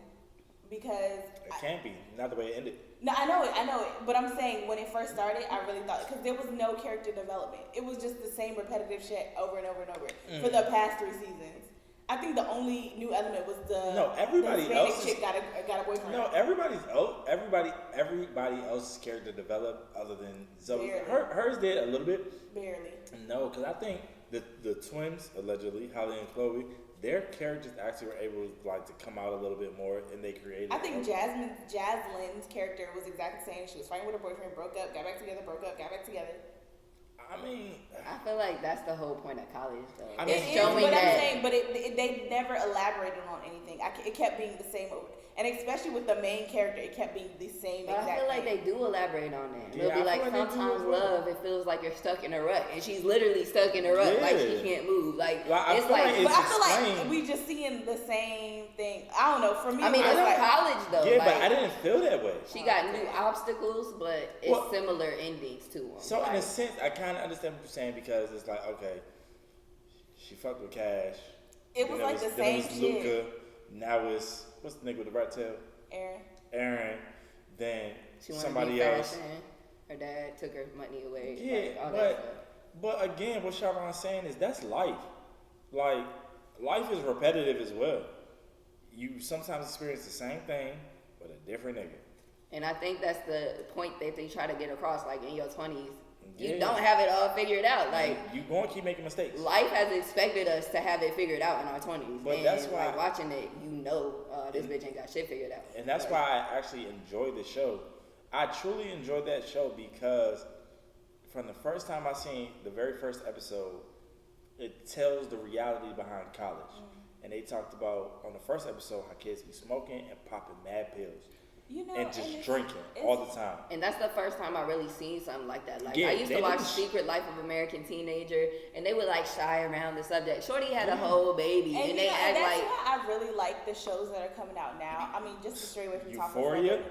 because It can't be. Not the way it ended. no, I know it. But I'm saying when it first started, I really thought because there was no character development. It was just the same repetitive shit over and over and over for the past 3 seasons. I think the only new element was everybody the Hispanic else chick got a boyfriend. No, everybody else's character developed other than Zoe. Barely. Hers did a little bit. Barely. No, because I think the twins, allegedly, Holly and Chloe, their characters actually were able to come out a little bit more, and they created. I think Jaslyn's character was exactly the same. She was fighting with her boyfriend, broke up, got back together, broke up, got back together. I mean, I feel like that's the whole point of college, though. I mean, It's It is, showing but that. I'm saying, but they never elaborated on anything. It kept being the same, and especially with the main character, it kept being the same But exact I feel like thing. they do elaborate on that. Yeah, They'll be I like, feel like they do sometimes as well. love, it feels like you're stuck in a rut. And she's literally stuck in a rut. Like, she Yeah. can't move. Like, I it's feel like, like But it's I feel like explained. we just seeing the same thing. I don't know. For me, I mean, it it's was like, college, though. yeah, like, but I didn't feel that way. She got new obstacles, but it's Well, similar endings to them. So in like, a sense, I kind of understand what you're saying because it's like, okay, she fucked with Cash. It was then like the then same it was shit. Luca. Now it's what's the nigga with the rat tail? Aaron. Aaron. Then she wanted somebody to be else. fashion. Her dad took her money away. Yeah, like, all that stuff. but again, what Sharon's saying is that's life. Like life is repetitive as well. You sometimes experience the same thing with a different nigga. And I think that's the point that they try to get across. Like, in your 20s, Yeah. you don't have it all figured out. Like, You gonna keep making mistakes. life has expected us to have it figured out in our 20s. But and that's why- like, watching it, this bitch ain't got shit figured out. And that's Like, why I actually enjoy the show. I truly enjoyed that show because from the first time I seen the very first episode, it tells the reality behind college. And they talked about on the first episode how kids be smoking and popping mad pills You know, and just it's- drinking it's- all the time. And that's the first time I really seen something like that. Like, Yeah, I used they to watch didn't Secret Life of American Teenager, and they would like shy around the subject. Shorty had a whole baby, and they you know, act that's like. why I really like the shows that are coming out now. I mean, just to stray away from talking Euphoria? about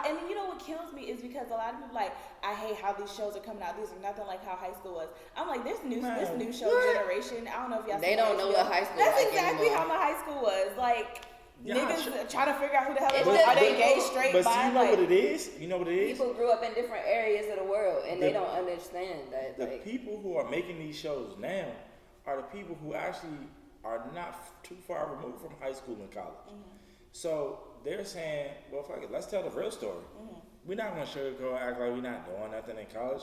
and you know what kills me is because a lot of people like, I hate how these shows are coming out. These are nothing like how high school was. I'm like, this new show generation. I don't know if y'all. They seen don't know HBO. what high school That's like exactly anymore. how my high school was. Like Yeah, niggas trying to figure out who the hell It's is. just Are they people- gay, straight, But bi? see, you know like, what it is? You know what it is? People grew up in different areas of the world, and they The- don't understand that. The Like, people who are making these shows now are the people who actually are not too far removed from high school and college. So they're saying, well, fuck it, let's tell the real story. We're not going to sugarcoat and act like we're not doing nothing in college.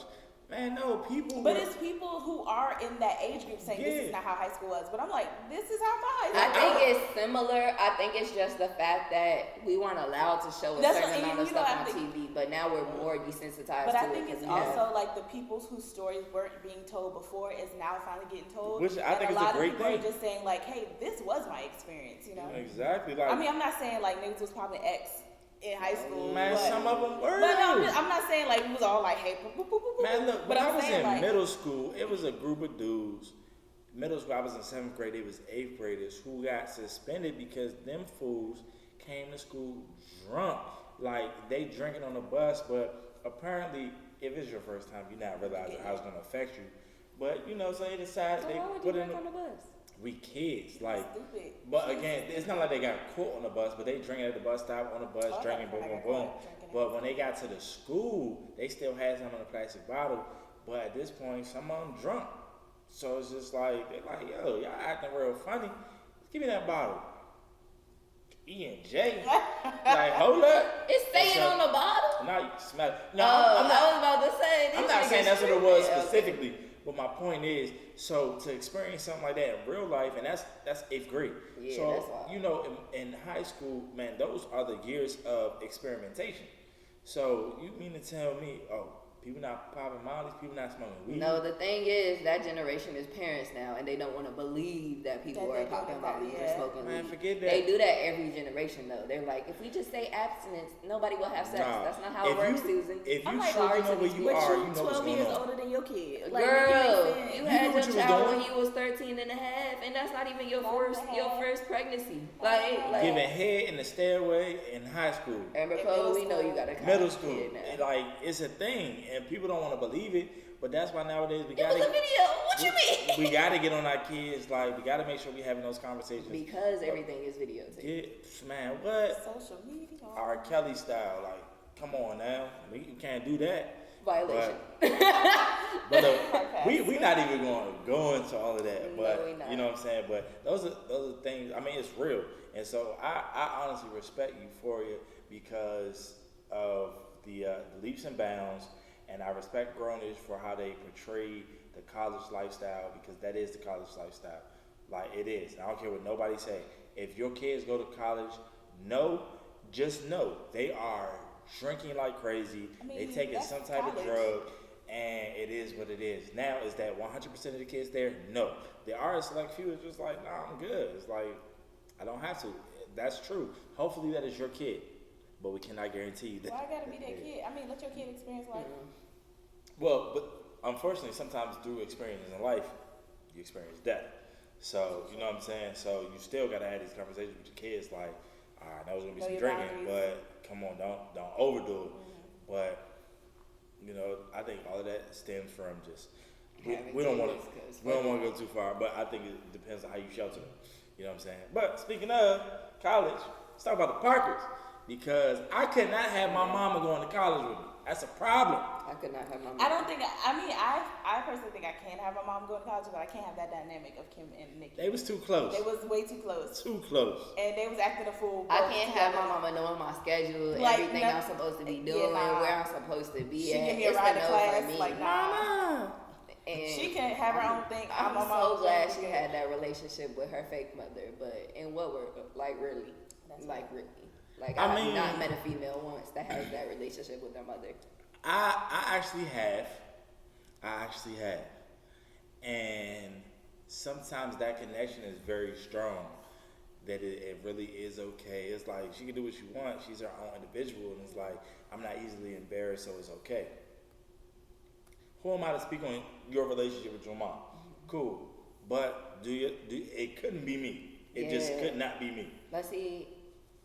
Man, no, people. But it's people who are in that age group saying this is not how high school was. But I'm like, this is how my high I school was. think it's similar. I think it's just the fact that we weren't allowed to show a That's certain what- amount of you know, stuff I on think- TV, but now we're more desensitized But to I it. think it's 'cause we have- also like the people whose stories weren't being told before is now finally getting told. Which I think and is a lot great of people thing. are just saying like, hey, this was my experience, you know. Exactly. Like, I mean, I'm not saying like niggas was popping X in high school. man, but, some of them were. But no, I'm not saying like it was all like, hey, boop, boop, boop, boop, Man, boop. look, but when I I'm was saying in like, middle school, it was a group of dudes. middle school, I was in 7th grade, it was 8th graders who got suspended because them fools came to school drunk. Like, they drinking on the bus, but apparently, if it's your first time, you're not realizing how it's going to affect you. But, you know, so they decided So they why would you put drink in... on the bus? We kids, like, Stupid. but again, it's not like they got caught on the bus, but they drinking at the bus stop on the bus, drinking, boom, boom, boom. But when they got to the school, they still had some in a plastic bottle. But at this point, some of them drunk. So it's just like, they're like, yo, y'all acting real funny. Give me that bottle. E&J. Like, hold up. It's staying on the bottle? Now you smell it. No, I I'm not, was about to say. I'm not saying that's what it was specifically. But my point is, so to experience something like that in real life, and that's 8th grade. Yeah, so, that's wild. you know, in high school, man, those are the years of experimentation. So you mean to tell me, oh, people not popping mollies, people not smoking weed? No, the thing is, that generation is parents now, and they don't want to believe that people That are they do popping that, mollies yeah. or smoking Man, weed. forget that. They do that every generation, though. They're like, if we just say abstinence, nobody will have sex. Nah. That's not how it works, Susan. If I'm you like, truly sorry know to where these you people. are, But you know what's 12 going years on. older than your kid. Like, Girl, make it make you sense. had knew your what you was child doing. when you was 13 and a half, and that's not even your Not first even your half. first pregnancy. Like Giving head in the stairway in high school. Amber In Cole, middle we know you school. got a Middle college school, kid now. like, it's a thing, and people don't want to believe it. But that's why nowadays we It was gotta. a video. What you mean? We gotta get on our kids. Like, we gotta make sure we having those conversations. Because everything is videotaped. Yeah, man, what? Social media. R. Kelly style, like, come on now, we can't do that. Violation. But we not even going to go into all of that. No, But we not. you know what I'm saying. But those are things. I mean, it's real, and so I honestly respect you for it because of the leaps and bounds, and I respect Grownish for how they portray the college lifestyle because that is the college lifestyle. Like, it is. I don't care what nobody say. If your kids go to college, just know they are drinking like crazy. I mean, they taking that's some type of college. drug, and it is what it is. Now, is that 100% of the kids there? No. There are a select few that's just like, nah, I'm good. It's like, I don't have to. That's true. Hopefully that is your kid, but we cannot guarantee you that. Why I gotta be that kid? I mean, let your kid experience life. Well, but unfortunately, sometimes through experiences in life, you experience death. So, you know what I'm saying? So, you still got to have these conversations with your kids like, all right, I know there's going to be Know some your drinking, boundaries. but come on, don't overdo it. But, you know, I think all of that stems from just, we don't want to go too far, but I think it depends on how you shelter them. You know what I'm saying? But speaking of college, let's talk about the Parkers. Because I could not have my mama going to college with me. That's a problem. I could not have my mom. I don't think. I personally think I can have my mom go to college, but I can't have that dynamic of Kim and Nikki. They was too close. They was way too close, Too close. and they was acting a fool. I both can't have my together. mama knowing my schedule, Like, everything no- I'm supposed to be yeah, doing, nah. where I'm supposed to be She at. give me a It's ride the to no class, for me. like, nah. Mama. And She can have her own thing. I'm my so mom's glad own she thing. had that relationship with her fake mother, but in what word? Like, really? That's Like, really? Like, I I mean- have not met a female once that has that relationship with their mother. I actually have. And sometimes that connection is very strong. That it really is okay. It's like she can do what she wants. She's her own individual, and it's like I'm not easily embarrassed, so it's okay. Who am I to speak on your relationship with your mom? Cool, but it couldn't be me. It just Yeah. could not be me. But see,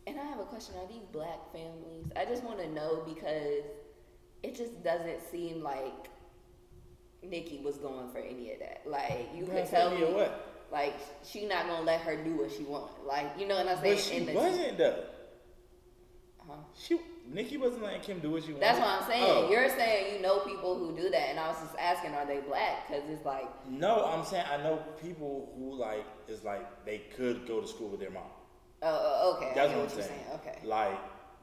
and I have a question: are these black families? I just want to know because it just doesn't seem like Nikki was going for any of that. Like, you could tell me, what? like, she not gonna let her do what she want. Like, you know what I'm saying? But she In the- wasn't though. Huh? Nikki wasn't letting Kim do what she wanted. That's what I'm saying. Oh. You're saying you know people who do that, and I was just asking, are they black? Because it's like, No, I'm saying I know people who like is like they could go to school with their mom. okay, That's I get what what I'm you're saying. saying. Okay. Like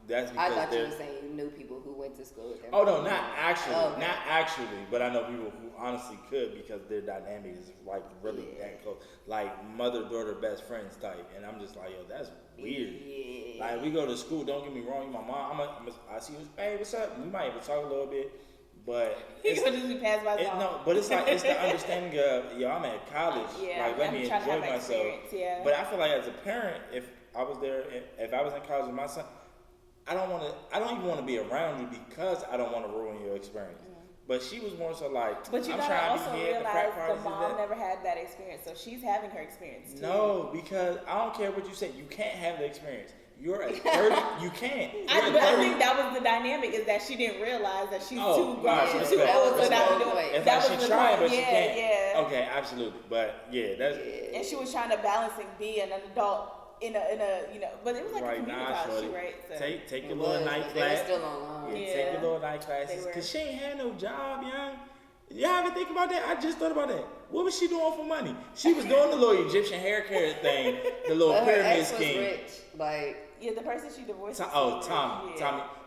that's I because thought you they're. were saying you knew people who went to school with their Oh mom. no, not actually, Okay. not actually, but I know people who honestly could because their dynamic is like really that close, like mother daughter best friends type, and I'm just like, yo, that's weird. Yeah. Like we go to school, don't get me wrong, you my mom, I see you, hey, what's up? We might even talk a little bit, but He it's, could just be passed by his mom. no, but it's like it's the understanding of yo, I'm at college, Yeah, like let I'm me trying to enjoy have that myself. experience, yeah. But I feel like as a parent, if I was there, if I was in college with my son, I don't even want to be around you because I don't want to ruin your experience. But she was more so like, But you I'm gotta trying also to be here at the realize frat the parties. mom never had that experience, so she's having her experience too. No, because I don't care what you say. You can't have the experience. You're a 30. You can't. I think that was the dynamic, is that she didn't realize that she's too grown. right, She's too respect, old to respect. not do it. It's That like was she's the trying, point. but she can't. Yeah. Okay, absolutely. But yeah, that's And she was trying to balance and be an adult in a but it was like a right community now, college, shorty. right? So. Take your It little was, night but they were class. still online. Yeah, Yeah. take your little night classes. They were. Cause she ain't had no job, young. Y'all ever think about that? I just thought about that. What was she doing for money? She was doing the little Egyptian hair care thing, the little But her pyramid ex was scheme. rich. Like, Yeah, the person she divorced.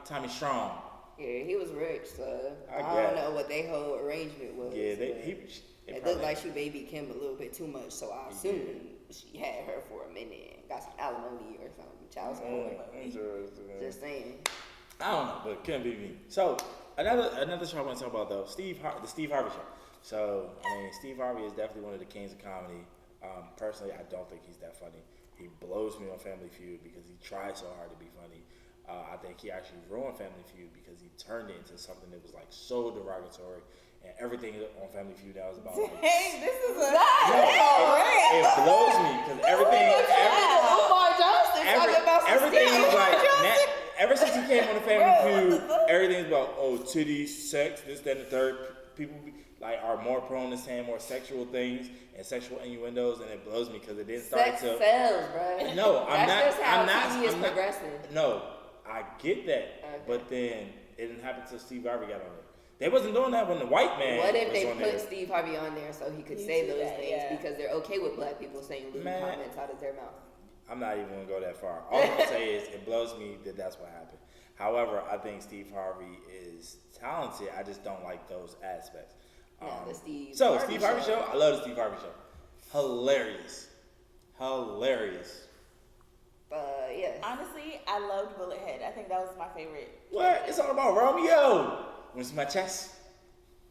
Tommy Strong. yeah, he was rich, so I I guess. don't know what their whole arrangement was. Yeah, but it looked like she baby Kim a little bit too much, so I assumed she had her for a minute and got some alimony or something, child support. Just saying. I don't know, but it couldn't be me. So another show I want to talk about though, the Steve Harvey show. So I mean, Steve Harvey is definitely one of the kings of comedy. Personally, I don't think he's that funny. He blows me on Family Feud because he tried so hard to be funny. I think he actually ruined Family Feud because he turned it into something that was like so derogatory, and everything on Family Feud that was about. Like, Hey, this is a. it blows me because everything. Omar Johnson talking about some Everything Steve is like Johnson. ever since he came on the Family Feud, everything's about titties, sex, this, that, and the third. People are more prone to saying more sexual things and sexual innuendos, and it blows me because it didn't start Sex till. sells, bro. No, That's just how TV is progressing. No, I get that, but then it didn't happen until Steve Harvey got on it. They wasn't doing that when the white man. What if was they on put there. Steve Harvey on there so he could You say see those that, things yeah. because they're okay with black people saying lewd Man. comments out of their mouth? I'm not even gonna go that far. All I'm gonna say is it blows me that that's what happened. However, I think Steve Harvey is talented. I just don't like those aspects. The Steve Steve Harvey show. I love the Steve Harvey show. Hilarious. Yes. Honestly, I loved Bullethead. I think that was my favorite. What? It's all about Romeo. Where's my chest?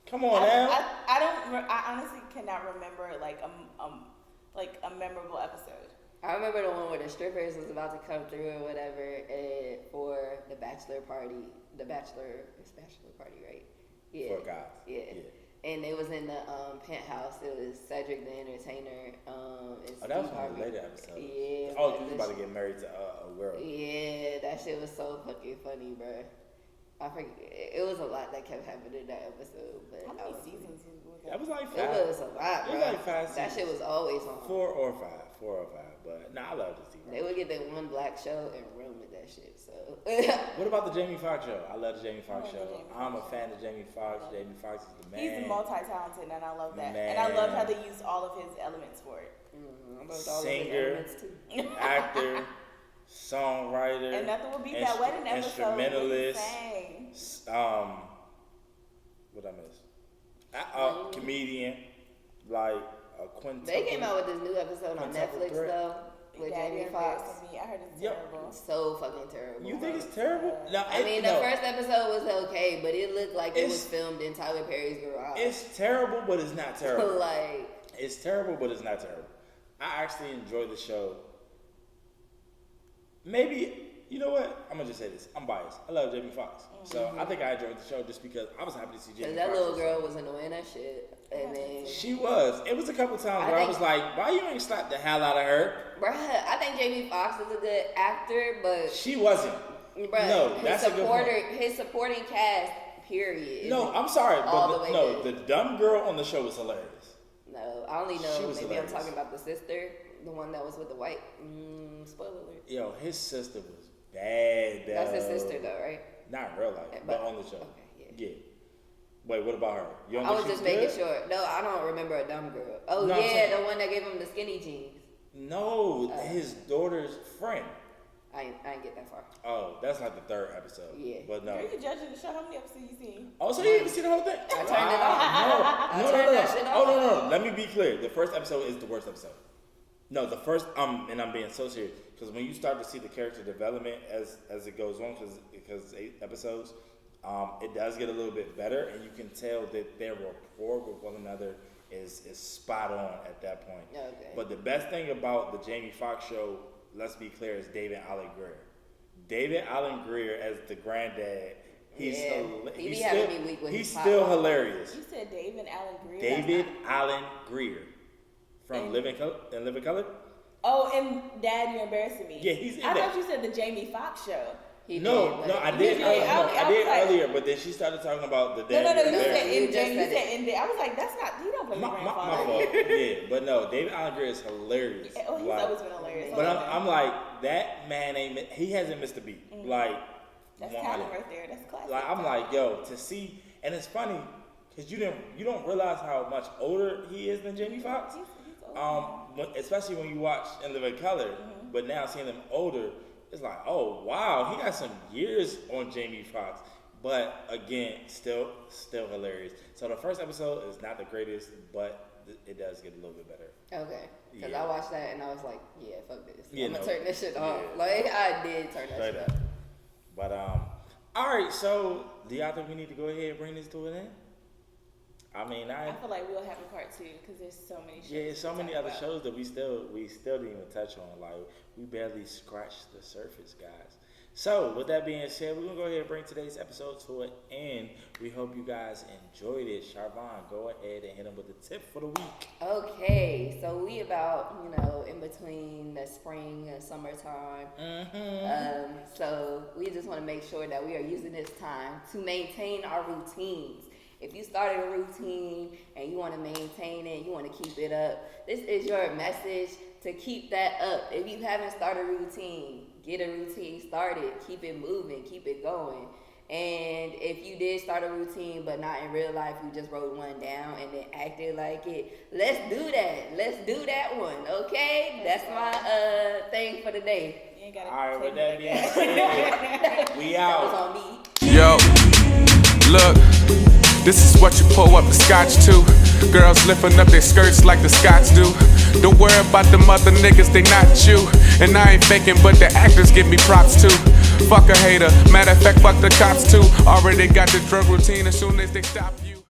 Come on now. I honestly cannot remember like a memorable episode. I remember the one where the strippers was about to come through or whatever for the bachelor party. It's bachelor party, right? Yeah. For guys. Yeah. And they was in the penthouse. It was Cedric the Entertainer. And Oh, that was Steve one of the Harvey. later episodes. Yeah. Oh, but he was the about to get married to a girl. Yeah, that shit was so fucking funny, bro. I forget. It was a lot that kept happening in that episode, but How I many was, That seasons was like it five. was a lot, It bro. was like 5 That shit seasons. was always on. 4 or 5. But I love the Steve They Harvey. would get that one black show and run with that shit. So What about the Jamie Foxx show? I love the Jamie Foxx I show. love the Jamie I'm a Foxx fan of Jamie Foxx. Jamie Foxx is the man. He's multi-talented, and I love that. Man. And I love how they use all of his elements for it. I loved all of his Singer, elements, too. actor, songwriter, And nothing will beat that wedding episode. instrumentalist. Sang. What I miss? Comedian, like a quintuple. They came out with this new episode on Quintuple Netflix threat. though with Yeah, Jamie you're Foxx. embarrassing me. I heard it's Yep. terrible. So fucking terrible. You think bro. it's terrible? No, I mean, the first episode was okay, but it looked like it was It's- filmed in Tyler Perry's garage. It's terrible, but it's not terrible. like, It's terrible, but it's not terrible. I actually enjoy the show. Maybe, you know what? I'm gonna just say this. I'm biased. I love Jamie Foxx, so I think I enjoyed the show just because I was happy to see Jamie cause that Foxx. little girl was annoying that shit, and then, She was. It was a couple times where I think- was like, "Why you ain't slap the hell out of her?" bruh, I think Jamie Foxx is a good actor, but She wasn't. bruh, No, his that's a good point. his supporting cast, period. No, isn't I'm sorry, all but the way no, good. the dumb girl on the show was hilarious. No, I only She know was maybe hilarious. I'm talking about the sister, the one that was with the white. Spoiler alert. Yo, his sister was bad. That's his though. sister though, right? Not in real life, but on the show. Okay, Yeah. Wait, what about her? You don't I think was she's just making good? sure. No, I don't remember a dumb girl. Oh No, I'm yeah, saying- the one that gave him the skinny jeans. No, his daughter's friend. I ain't get that far. Oh, that's like the third episode. Yeah. But no. You're the judge of the show. How many episodes you seen? Oh, so you didn't see the whole thing? I turned it off. No, turned that shit Oh, off. no. Let me be clear. The first episode is the worst episode. No, the first, and I'm being so serious, because when you start to see the character development as it goes on, because 8 episodes, it does get a little bit better, and you can tell that their rapport with one another is spot on at that point. Okay. But the best thing about the Jamie Foxx show, let's be clear, is David Allen Greer. David Allen Greer as the granddad He's he be having me weak with he's his still pop. hilarious. You said David Allen Greer. David Allen Greer from Living Color. Oh, and Dad, You're Embarrassing Me. Yeah, he's in I that. thought you said the Jamie Foxx show. He No, did, no, but- I did. You I did? I Okay, did I was earlier, but then she started talking about the No, David you Allen said Greer. You MJ. just You said said MJ. I was like, that's not. He don't play My grandfather. fault. Yeah, but no, David Allen Greer is hilarious. Oh, he's Like, always been hilarious. but I'm like, that man he hasn't missed a beat. Like, That's 100. talent right there. That's classic. Like, I'm like, yo, to see, and it's funny because you don't realize how much older he is than Jamie Foxx. He's old. Especially when you watch In Living Color, but now seeing him older, it's like, oh wow, he got some years on Jamie Foxx. But again, still hilarious. So the first episode is not the greatest, but it does get a little bit better. Okay, because Yeah. I watched that and I was like, yeah, fuck this. Yeah, I'm gonna no. turn this shit off. Yeah. Like I did turn that Straight shit up. off. But all right. So do y'all think we need to go ahead and bring this to an end? I mean, I feel like we'll have a part 2 because there's so many shows. yeah, so to many talk other about. shows that we still didn't even touch on. Like we barely scratched the surface, guys. So with that being said, we're gonna go ahead and bring today's episode to an end. We hope you guys enjoyed it. Charvon, go ahead and hit them with the tip for the week. Okay, so we about in between the spring and summertime. So we just want to make sure that we are using this time to maintain our routines. If you started a routine and you want to maintain it, you want to keep it up, this is your message to keep that up. If you haven't started a routine, get a routine started, keep it moving, keep it going. And if you did start a routine but not in real life, you just wrote one down and then acted like it, let's do that. Let's do that one, okay? That's my thing for the day. You ain't gotta All right, say with that me being like said, we That was out. on me. Yo, look, this is what you pour up the scotch to. Girls lifting up their skirts like the Scots do. Don't worry about them other niggas, they not you. And I ain't faking, but the actors give me props too. Fuck a hater, matter of fact, fuck the cops too. Already got the drug routine as soon as they stop.